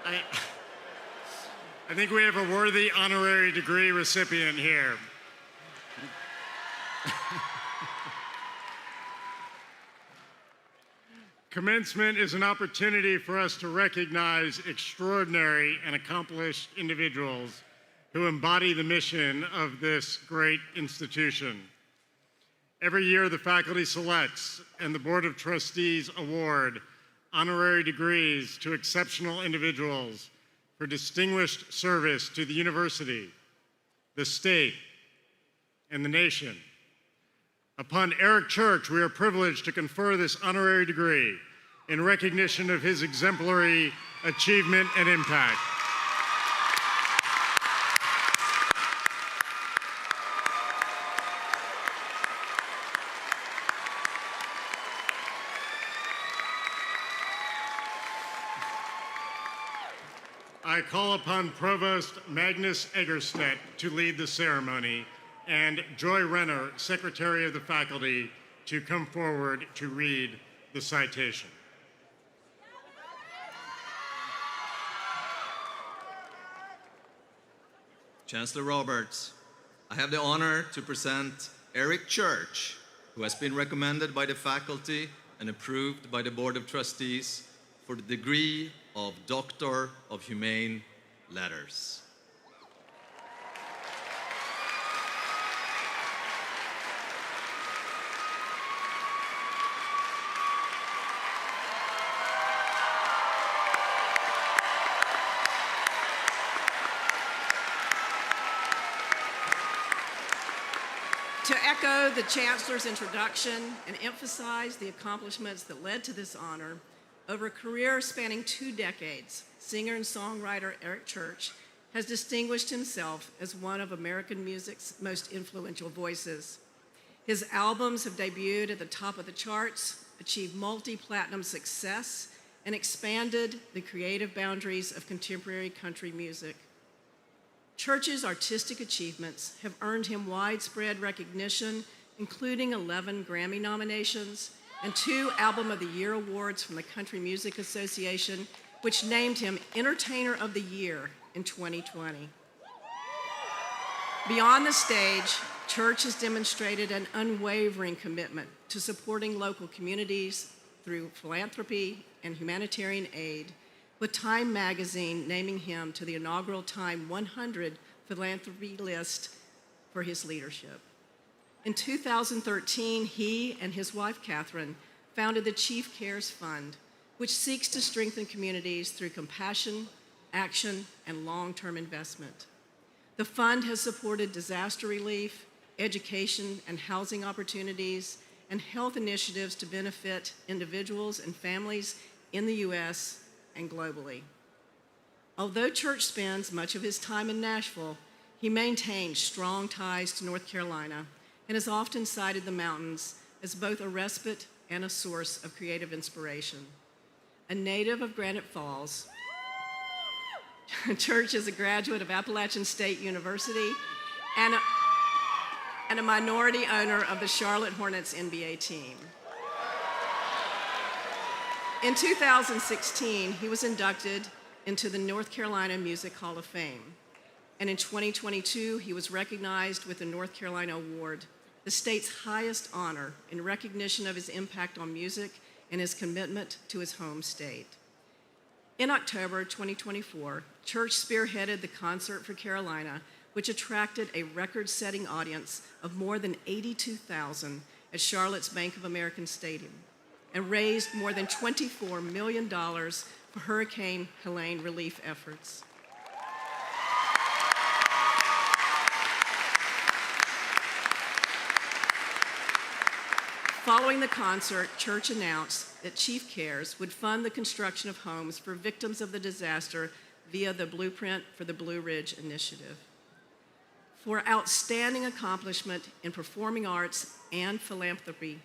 I think we have a worthy honorary degree recipient here. Commencement is an opportunity for us to recognize extraordinary and accomplished individuals who embody the mission of this great institution. Every year, the faculty selects and the Board of Trustees award honorary degrees to exceptional individuals for distinguished service to the university, the state, and the nation. Upon Eric Church, we are privileged to confer this honorary degree in recognition of his exemplary achievement and impact. I call upon Provost Magnus Egerstedt to lead the ceremony, and Joy Renner, Secretary of the Faculty, to come forward to read the citation. Chancellor Roberts, I have the honor to present Eric Church, who has been recommended by the faculty and approved by the Board of Trustees for the degree of Doctor of Humane Letters. To echo the Chancellor's introduction and emphasize the accomplishments that led to this honor, over a career spanning 2 decades, singer and songwriter Eric Church has distinguished himself as one of American music's most influential voices. His albums have debuted at the top of the charts, achieved multi-platinum success, and expanded the creative boundaries of contemporary country music. Church's artistic achievements have earned him widespread recognition, including 11 Grammy nominations and 2 Album of the Year awards from the Country Music Association, which named him Entertainer of the Year in 2020. Beyond the stage, Church has demonstrated an unwavering commitment to supporting local communities through philanthropy and humanitarian aid, with Time magazine naming him to the inaugural Time 100 philanthropy list for his leadership. In 2013, he and his wife, Catherine, founded the Chief Cares Fund, which seeks to strengthen communities through compassion, action, and long-term investment. The fund has supported disaster relief, education and housing opportunities, and health initiatives to benefit individuals and families in the U.S. and globally. Although Church spends much of his time in Nashville, he maintains strong ties to North Carolina and has often cited the mountains as both a respite and a source of creative inspiration. A native of Granite Falls, Church is a graduate of Appalachian State University and a minority owner of the Charlotte Hornets NBA team. In 2016, he was inducted into the North Carolina Music Hall of Fame. And in 2022, he was recognized with the North Carolina Award, the state's highest honor in recognition of his impact on music and his commitment to his home state. In October 2024, Church spearheaded the Concert for Carolina, which attracted a record-setting audience of more than 82,000 at Charlotte's Bank of America Stadium, and raised more than $24 million for Hurricane Helene relief efforts. Following the concert, Church announced that Chief Cares would fund the construction of homes for victims of the disaster via the Blueprint for the Blue Ridge Initiative. For outstanding accomplishment in performing arts and philanthropy,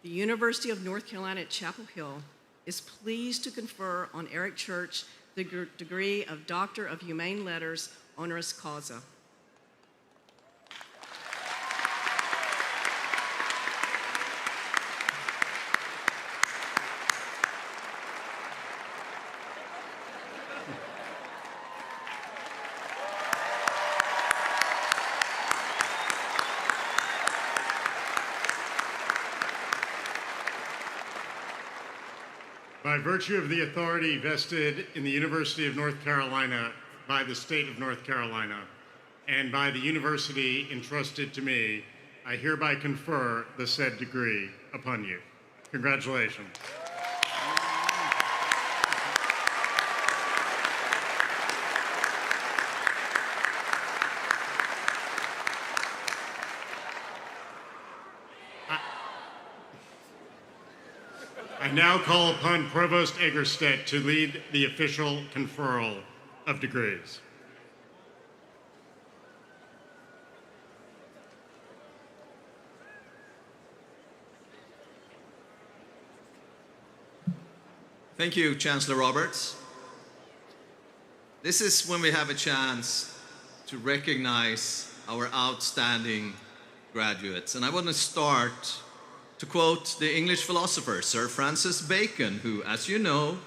the University of North Carolina at Chapel Hill is pleased to confer on Eric Church the degree of Doctor of Humane Letters honoris causa. By virtue of the authority vested in the University of North Carolina by the state of North Carolina and by the university entrusted to me, I hereby confer the said degree upon you. Congratulations. I now call upon Provost Egerstedt to lead the official conferral of degrees. Thank you, Chancellor Roberts. This is when we have a chance to recognize our outstanding graduates. And I want to start to quote the English philosopher, Sir Francis Bacon, who, as you know,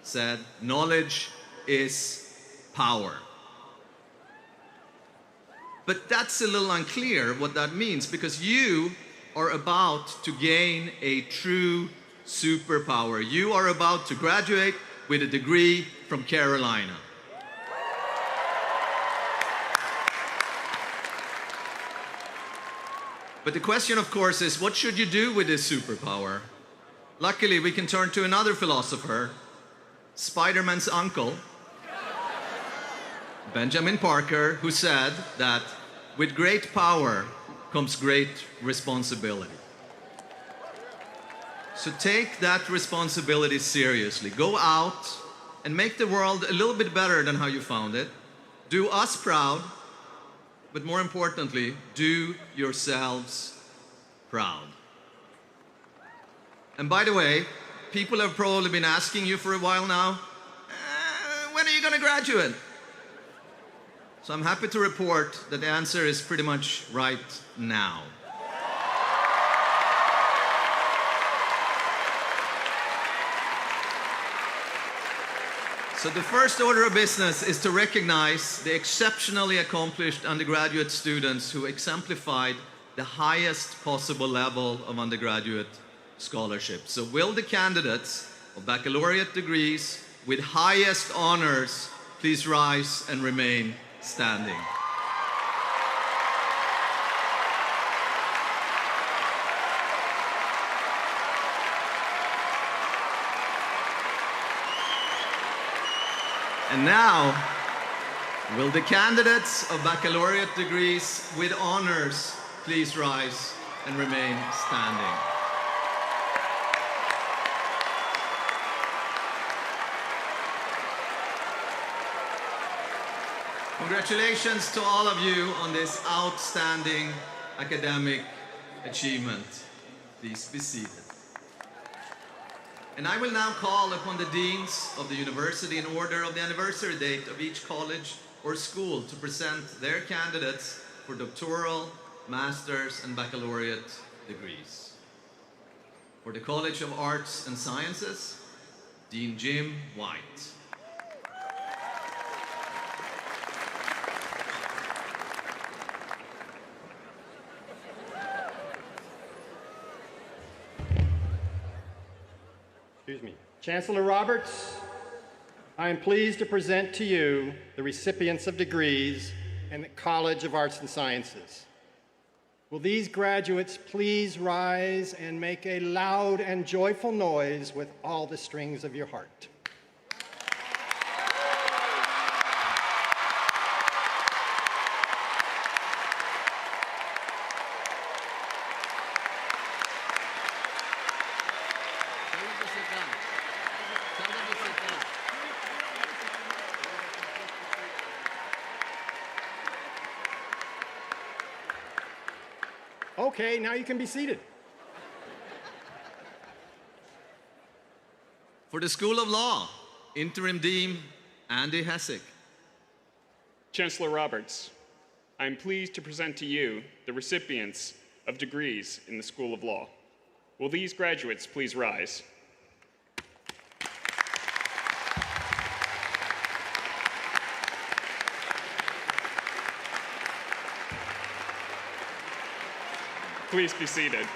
said, "Knowledge is power." But that's a little unclear what that means, because you are about to gain a true superpower. You are about to graduate with a degree from Carolina. But the question, of course, is what should you do with this superpower? Luckily, we can turn to another philosopher, Spider-Man's uncle, Benjamin Parker, who said that with great power comes great responsibility. So take that responsibility seriously. Go out and make the world a little bit better than how you found it. Do us proud, but more importantly, do yourselves proud. And by the way, people have probably been asking you for a while now, when are you going to graduate? So I'm happy to report that the answer is pretty much right now. So the first order of business is to recognize the exceptionally accomplished undergraduate students who exemplified the highest possible level of undergraduate scholarship. So will the candidates of baccalaureate degrees with highest honors please rise and remain standing? And now, will the candidates of baccalaureate degrees with honors please rise and remain standing? Congratulations to all of you on this outstanding academic achievement. Please be seated. And I will now call upon the deans of the university in order of the anniversary date of each college or school to present their candidates for doctoral, master's, and baccalaureate degrees. For the College of Arts and Sciences, Dean Jim White. Excuse me. Chancellor Roberts, I am pleased to present to you the recipients of degrees in the College of Arts and Sciences. Will these graduates please rise and make a loud and joyful noise with all the strings of your heart? Okay, now you can be seated. For the School of Law, Interim Dean Andy Hessick. Chancellor Roberts, I am pleased to present to you the recipients of degrees in the School of Law. Will these graduates please rise? Please be seated.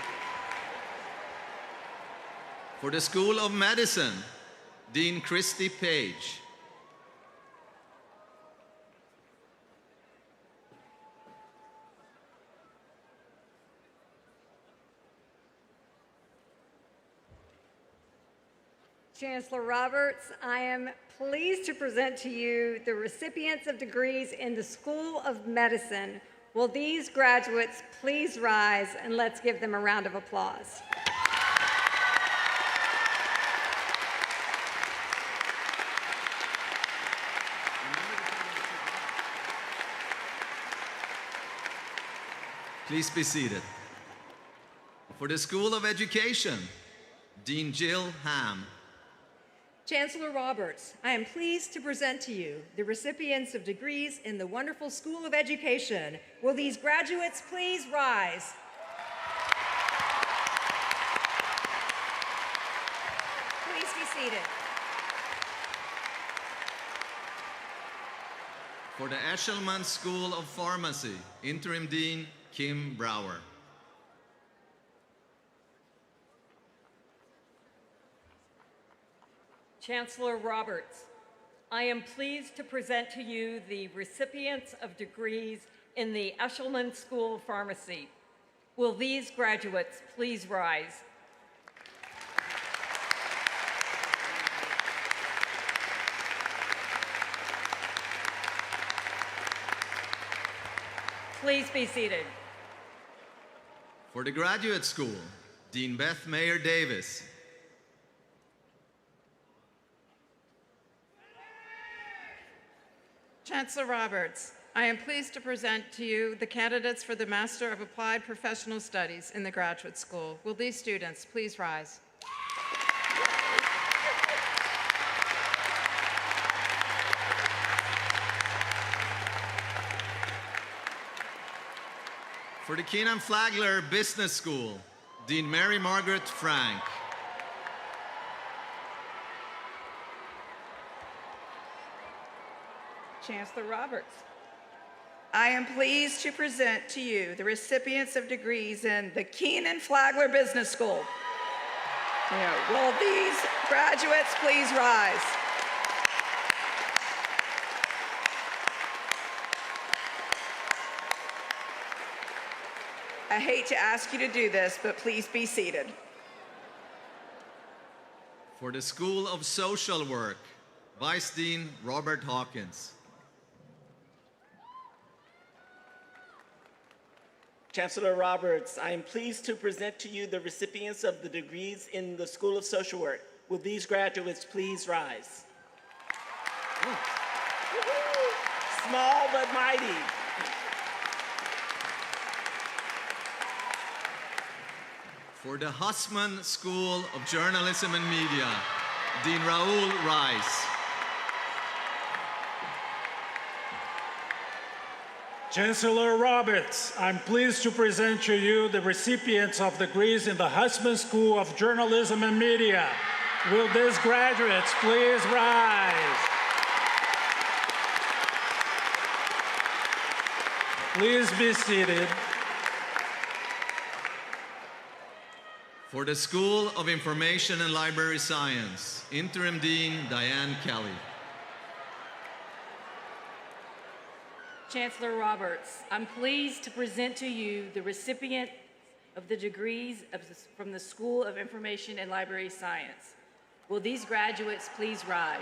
For the School of Medicine, Dean Christy Page. Chancellor Roberts, I am pleased to present to you the recipients of degrees in the School of Medicine. Will these graduates please rise and let's give them a round of applause. Please be seated. For the School of Education, Dean Jill Ham. Chancellor Roberts, I am pleased to present to you the recipients of degrees in the wonderful School of Education. Will these graduates please rise? Please be seated. For the Eshelman School of Pharmacy, Interim Dean Kim Brower. Chancellor Roberts, I am pleased to present to you the recipients of degrees in the Eshelman School of Pharmacy. Will these graduates please rise? Please be seated. For the Graduate School, Dean Beth Mayer Davis. Chancellor Roberts, I am pleased to present to you the candidates for the Master of Applied Professional Studies in the Graduate School. Will these students please rise? For the Keenan Flagler Business School, Dean Mary Margaret Frank. Chancellor Roberts, I am pleased to present to you the recipients of degrees in the Keenan Flagler Business School. Will these graduates please rise? I hate to ask you to do this, but please be seated. For the School of Social Work, Vice Dean Robert Hawkins. Chancellor Roberts, I am pleased to present to you the recipients of the degrees in the School of Social Work. Will these graduates please rise? Small but mighty. For the Hussman School of Journalism and Media, Dean Raul Rice. Chancellor Roberts, I'm pleased to present to you the recipients of degrees in the Hussman School of Journalism and Media. Will these graduates please rise? Please be seated. For the School of Information and Library Science, Interim Dean Diane Kelly. Chancellor Roberts, I'm pleased to present to you the recipient of the degrees from the School of Information and Library Science. Will these graduates please rise?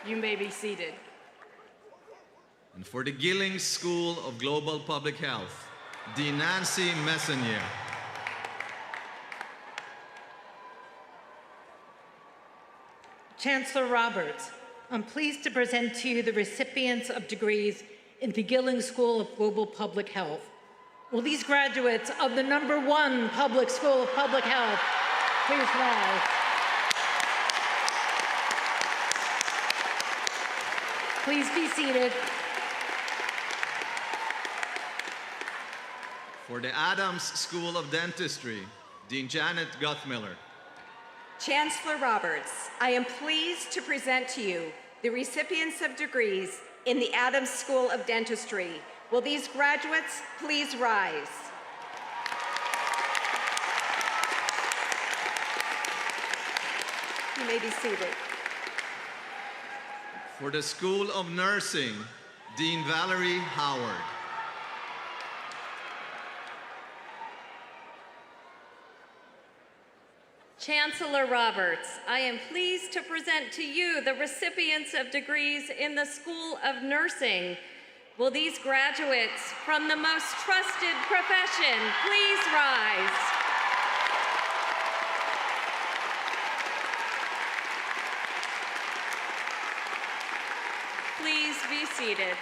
You may be seated. And for the Gillings School of Global Public Health, Dean Nancy Messonnier. Chancellor Roberts, I'm pleased to present to you the recipients of degrees in the Gillings School of Global Public Health. Will these graduates of the #1 Public School of Public Health please rise? Please be seated. For the Adams School of Dentistry, Dean Janet Guthmiller. Chancellor Roberts, I am pleased to present to you the recipients of degrees in the Adams School of Dentistry. Will these graduates please rise? You may be seated. For the School of Nursing, Dean Valerie Howard. Chancellor Roberts, I am pleased to present to you the recipients of degrees in the School of Nursing. Will these graduates from the most trusted profession please rise? Please be seated.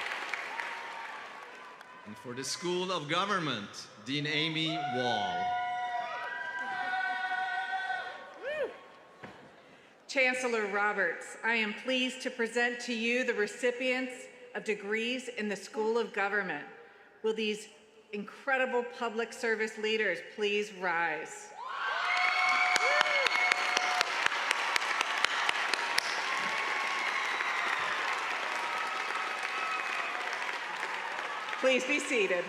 And for the School of Government, Dean Amy Wall. Chancellor Roberts, I am pleased to present to you the recipients of degrees in the School of Government. Will these incredible public service leaders please rise? Please be seated.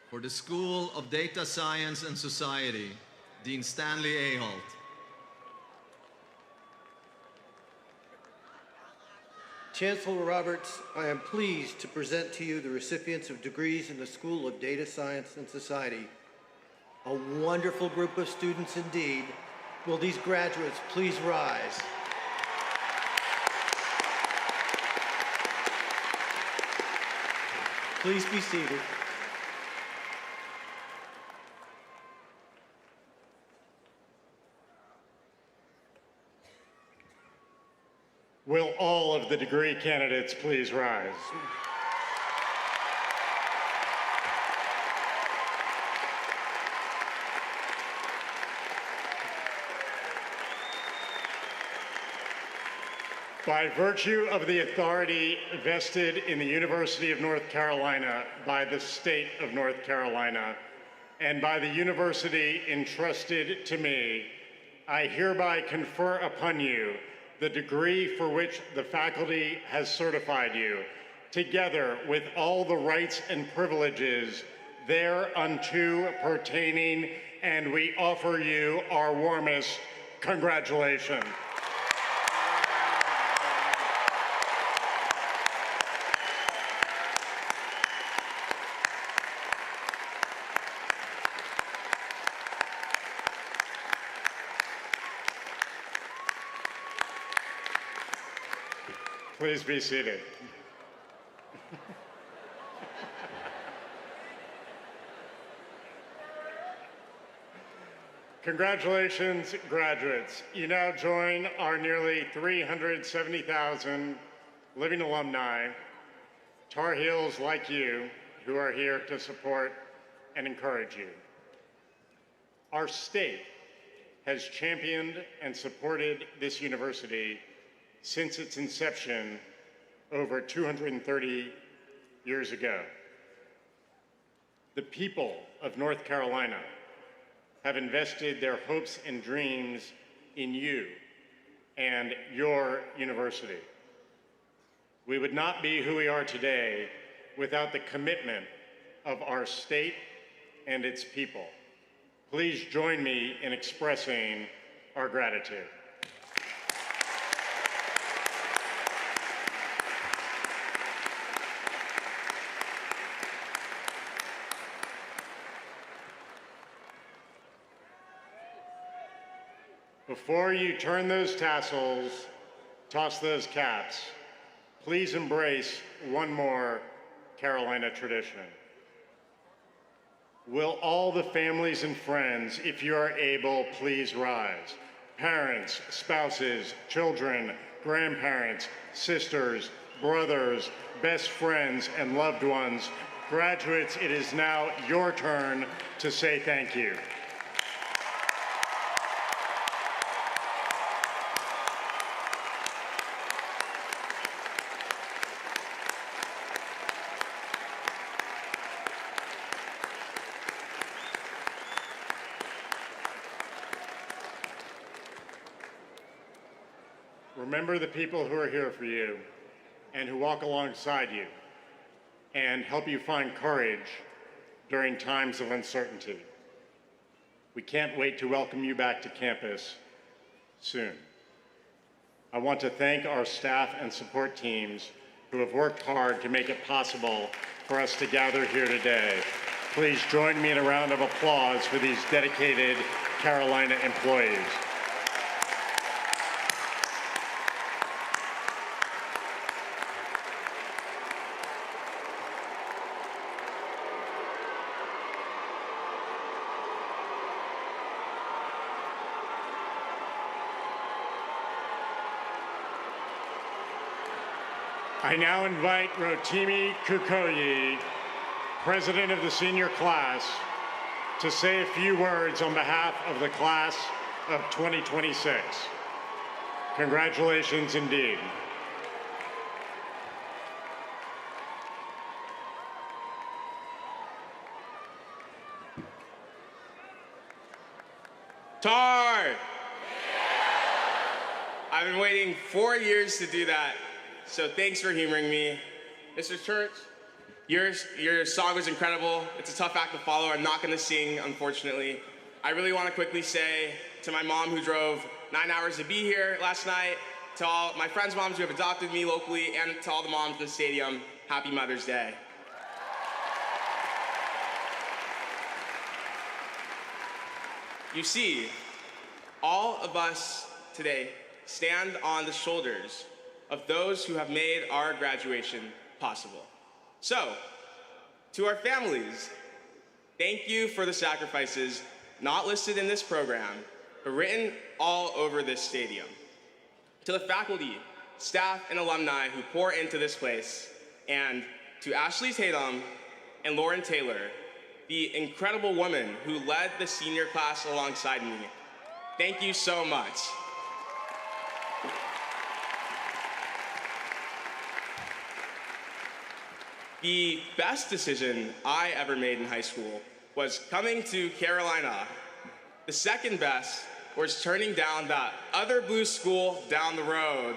For the School of Data Science and Society, Dean Stanley Aholt. Chancellor Roberts, I am pleased to present to you the recipients of degrees in the School of Data Science and Society. A wonderful group of students indeed. Will these graduates please rise? Please be seated. Will all of the degree candidates please rise? By virtue of the authority vested in the University of North Carolina by the state of North Carolina, and by the university entrusted to me, I hereby confer upon you the degree for which the faculty has certified you, together with all the rights and privileges thereunto pertaining, and we offer you our warmest congratulations. Please be seated. Congratulations, graduates. You now join our nearly 370,000 living alumni, Tar Heels like you, who are here to support and encourage you. Our state has championed and supported this university since its inception over 230 years ago. The people of North Carolina have invested their hopes and dreams in you and your university. We would not be who we are today without the commitment of our state and its people. Please join me in expressing our gratitude. Before you turn those tassels, toss those caps, please embrace one more Carolina tradition. Will all the families and friends, if you are able, please rise? Parents, spouses, children, grandparents, sisters, brothers, best friends, and loved ones, graduates, it is now your turn to say thank you. Remember the people who are here for you and who walk alongside you and help you find courage during times of uncertainty. We can't wait to welcome you back to campus soon. I want to thank our staff and support teams who have worked hard to make it possible for us to gather here today. Please join me in a round of applause for these dedicated Carolina employees. I now invite Rotimi Kukoyi, President of the senior class, to say a few words on behalf of the class of 2026. Congratulations indeed. Tar! I've been waiting 4 years to do that, so thanks for humoring me. Mr. Church, your song was incredible. It's a tough act to follow. I'm not gonna sing, unfortunately. I really wanna quickly say to my mom who drove 9 hours to be here last night, to all my friends' moms who have adopted me locally, and to all the moms in the stadium, happy Mother's Day. You see, All of us today stand on the shoulders of those who have made our graduation possible. So, to our families, thank you for the sacrifices not listed in this program, but written all over this stadium. To the faculty, staff, and alumni who pour into this place, and to Ashley Tatum and Lauren Taylor, the incredible woman who led the senior class alongside me, thank you so much. The best decision I ever made in high school was coming to Carolina. The second best was turning down that other blue school down the road.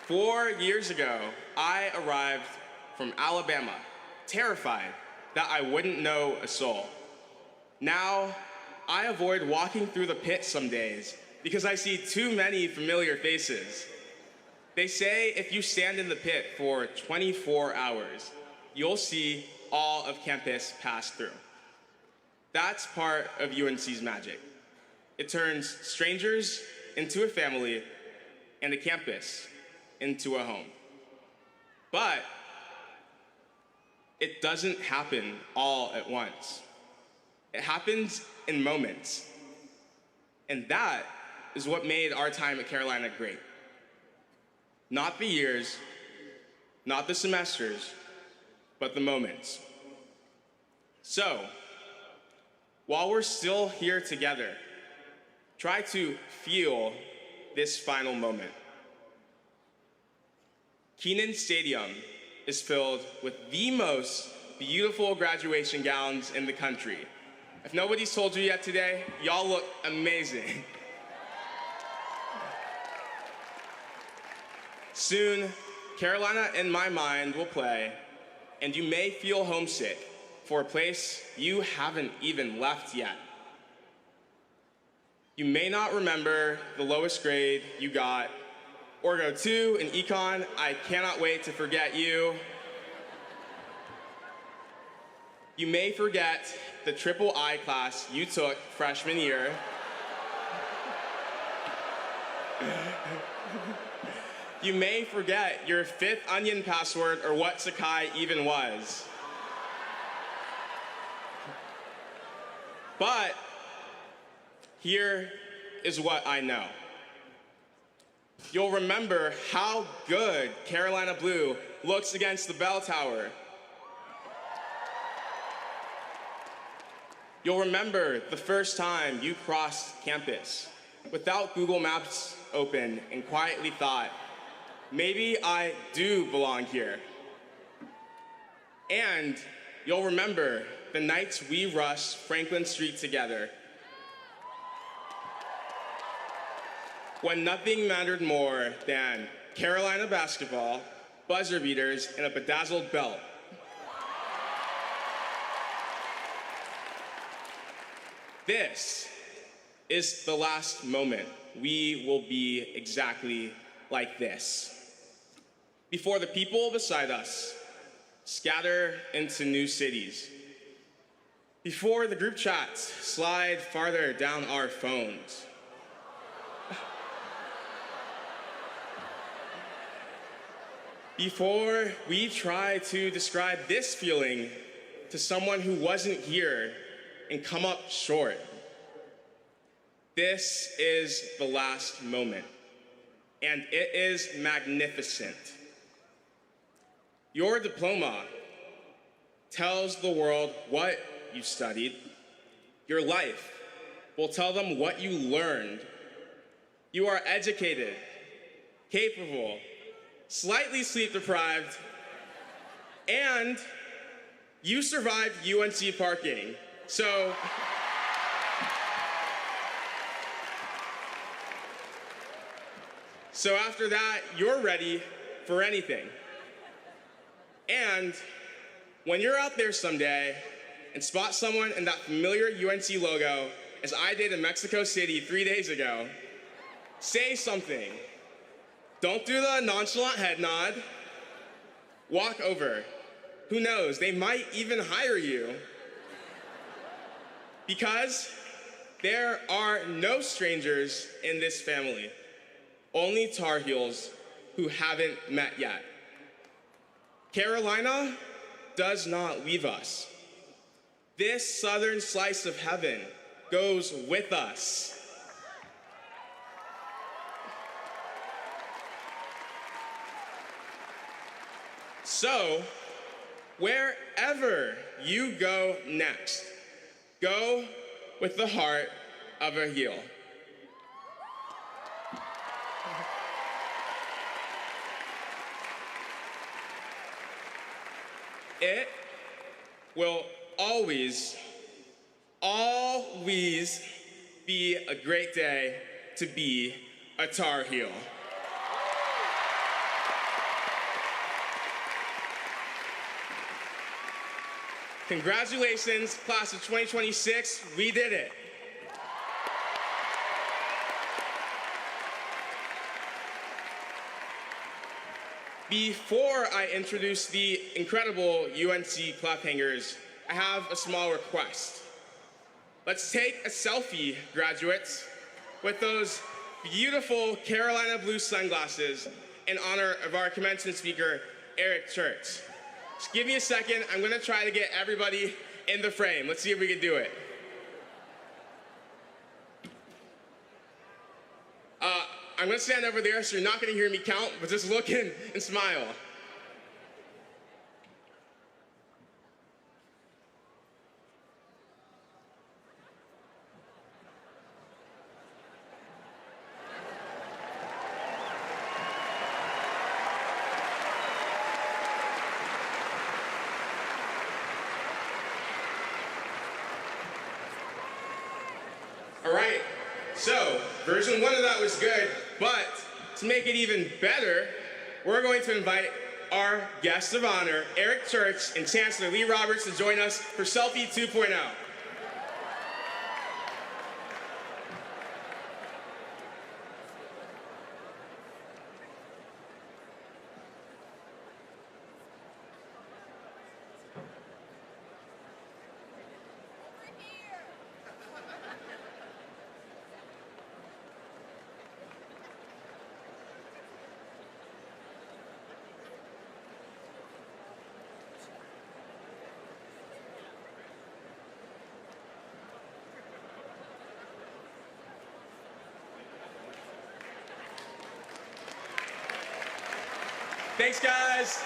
Four years ago, I arrived from Alabama, terrified that I wouldn't know a soul. Now, I avoid walking through the pit some days because I see too many familiar faces. They say if you stand in the pit for 24 hours, you'll see all of campus pass through. That's part of UNC's magic. It turns strangers into a family and a campus into a home. But it doesn't happen all at once. It happens in moments. And that is what made our time at Carolina great. Not the years, not the semesters, but the moments. So, while we're still here together, try to feel this final moment. Kenan Stadium is filled with the most beautiful graduation gowns in the country. If nobody's told you yet today, y'all look amazing. Soon, Carolina in My Mind will play, and you may feel homesick for a place you haven't even left yet. You may not remember the lowest grade you got, or go 2 in econ. I cannot wait to forget you. You may forget the triple I class you took freshman year. You may forget your 5th Onion password or what Sakai even was. But here is what I know. You'll remember how good Carolina Blue looks against the bell tower. You'll remember the first time you crossed campus without Google Maps open and quietly thought, maybe I do belong here. And you'll remember the nights we rushed Franklin Street together, when nothing mattered more than Carolina basketball, buzzer beaters, and a bedazzled belt. This is the last moment we will be exactly like this. Before the people beside us scatter into new cities. Before the group chats slide farther down our phones. Before we try to describe this feeling to someone who wasn't here and come up short. This is the last moment, and it is magnificent. Your diploma tells the world what you studied. Your life will tell them what you learned. You are educated, capable, slightly sleep deprived, and you survived UNC parking. So after that, you're ready for anything. And when you're out there someday and spot someone in that familiar UNC logo, as I did in Mexico City 3 days ago, say something. Don't do the nonchalant head nod. Walk over. Who knows, they might even hire you. Because there are no strangers in this family, only Tar Heels who haven't met yet. Carolina does not leave us. This southern slice of heaven goes with us. So, wherever you go next, go with the heart of a heel. It will always be a great day to be a Tar Heel. Congratulations, class of 2026, we did it. Before I introduce the incredible UNC Claphangers, I have a small request. Let's take a selfie, graduates, with those beautiful Carolina blue sunglasses in honor of our commencement speaker, Eric Church. Just give me a second. I'm going to try to get everybody in the frame. Let's see if we can do it. I'm going to stand over there, so you're not going to hear me count, but just look in and smile. All right, so version 1 of that was good, but to make it even better, we're going to invite our guest of honor, Eric Church and Chancellor Lee Roberts, to join us for Selfie 2.0. Thanks, guys.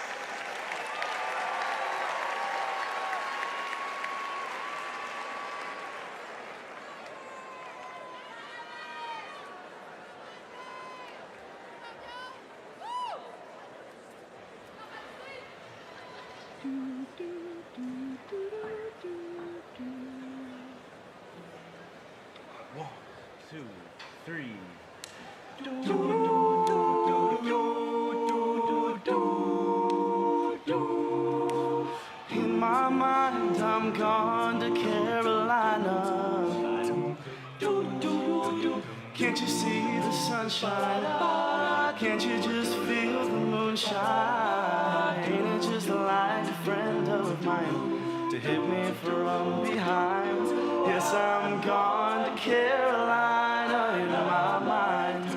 One, two, three. In my mind, I'm gone to Carolina. Can't you see the sunshine? Can't you just feel the moonshine? Ain't it just like a friend of mine to hit me from behind? Yes, I'm gone to Carolina in my mind.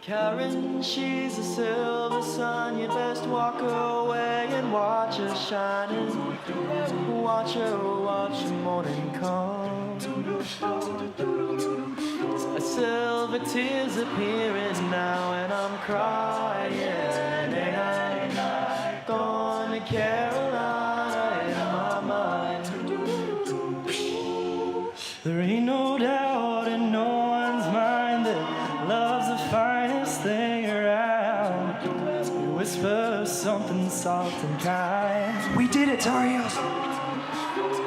Karen, she's a silver sun. You best walk away and watch her shining. Watch the morning come. A silver tears appearing now, and I'm crying. And I'm gone to Carolina in my mind. There ain't no doubt in no one's mind that love's the finest thing around. You whisper something soft and kind. We did it, Tar Heels.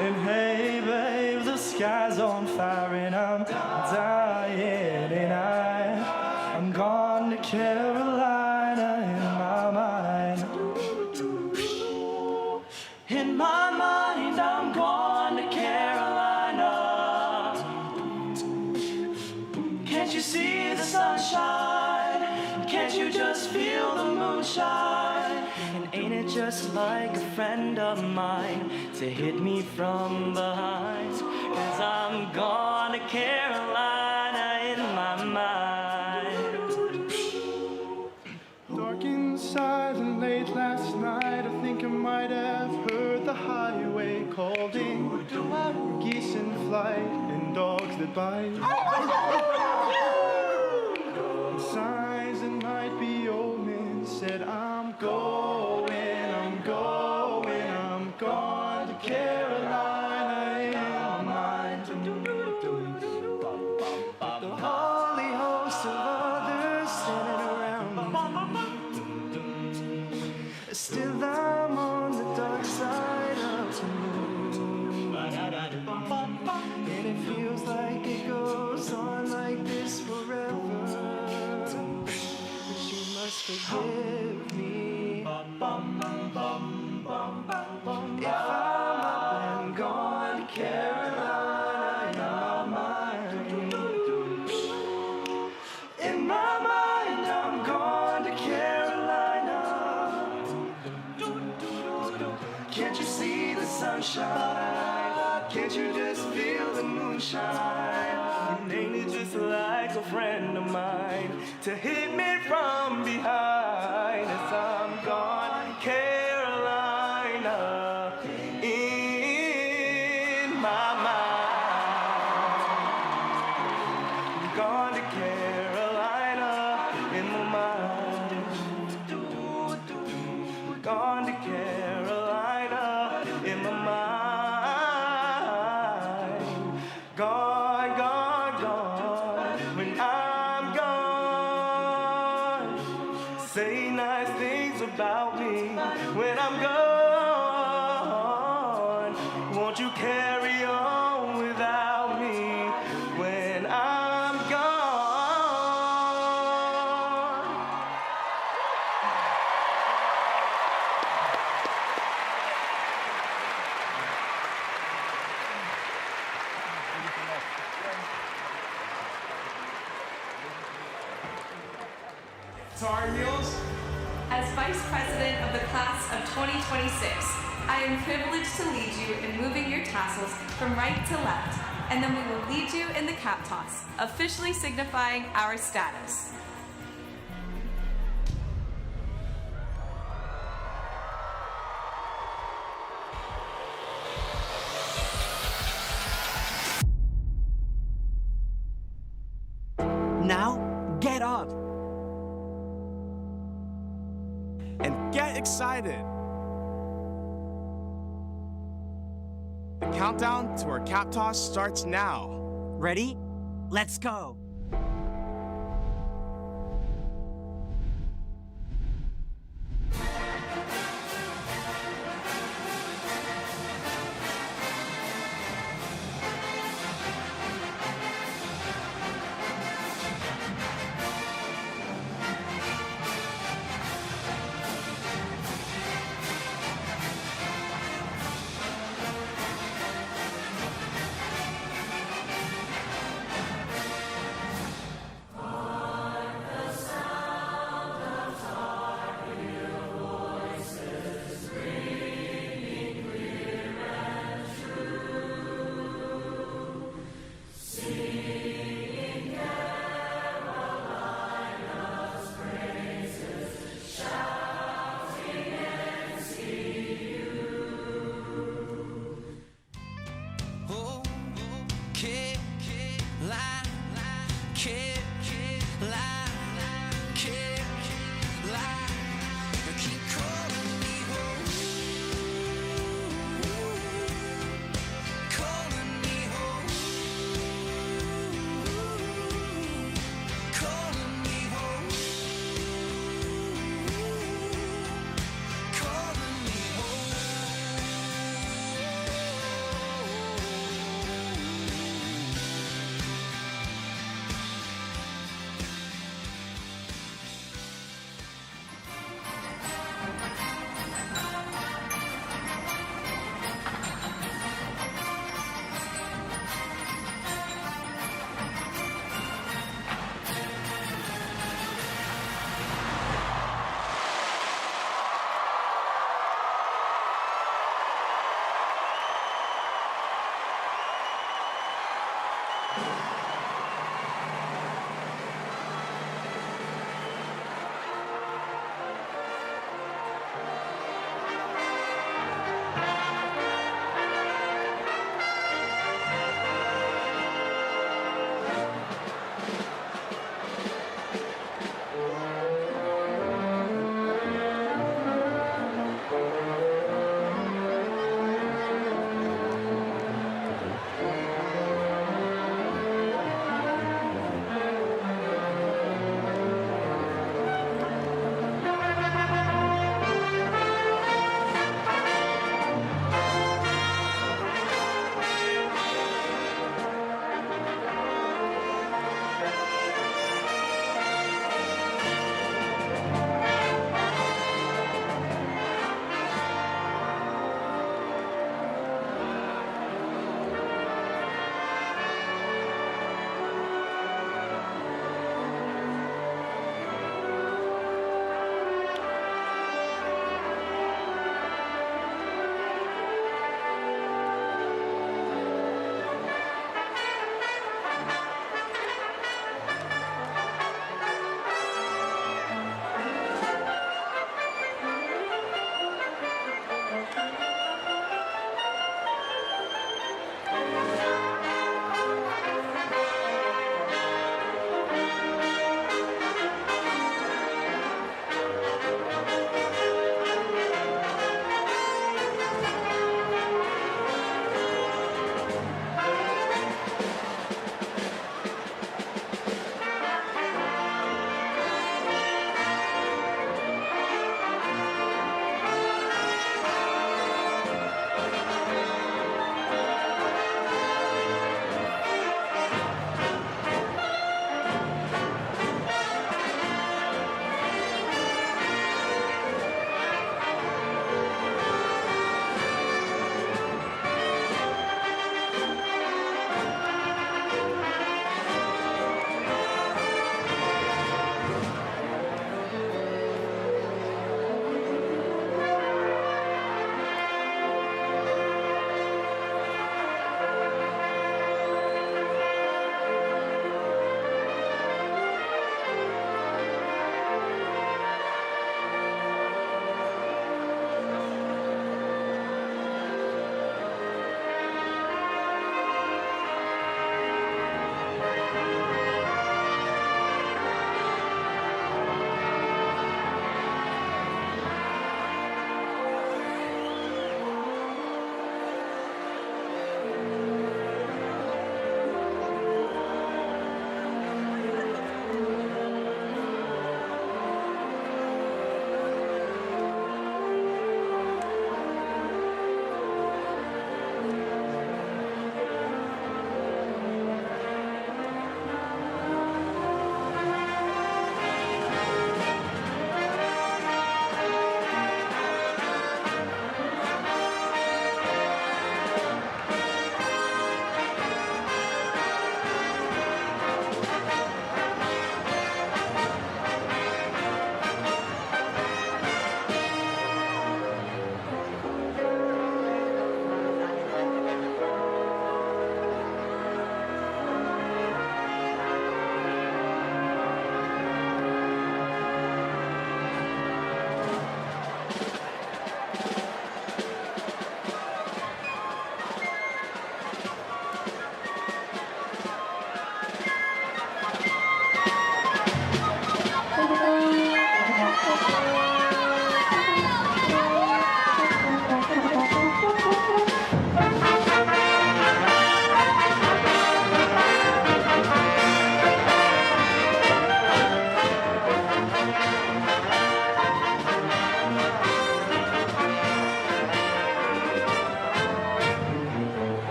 And hey, babe, the sky's on fire and I'm dying. And I'm gone to Carolina in my mind. In my mind, I'm gone to Carolina. Can't you see the sunshine? Can't you just feel the moonshine? And Ain't it just like a friend of mine to hit me from behind? 'Cause I'm gone to Carolina in my mind. Dark inside and late last night, I think I might have heard the highway calling. Geese in flight and dogs that bite. And signs that might be omens said I'm going to Carolina in my mind. The holy host of others standing around me. Still I'm on the dark side of the moon. And it feels like it goes on like this forever. But you must forgive me. If I'm up and gone to Carolina in my mind. In my mind, I'm gone to Carolina. Can't you see the sunshine? Can't you just feel the moonshine? And ain't it just like a friend of mine to hit me from behind as I'm gone to Carolina in my mind. I'm gone to Carolina in my mind. Gone to Carolina in my mind. Gone, gone, gone. When I'm gone, say nice things about me. When I'm gone, won't you carry on without me? When I'm gone. Tar Heels. As Vice President of the Class of 2026, I am privileged to lead you in moving your tassels from right to left, and then we will lead you in the cap toss, officially signifying our status. Now, get up and get excited. The countdown to our cap toss starts now. Ready? Let's go.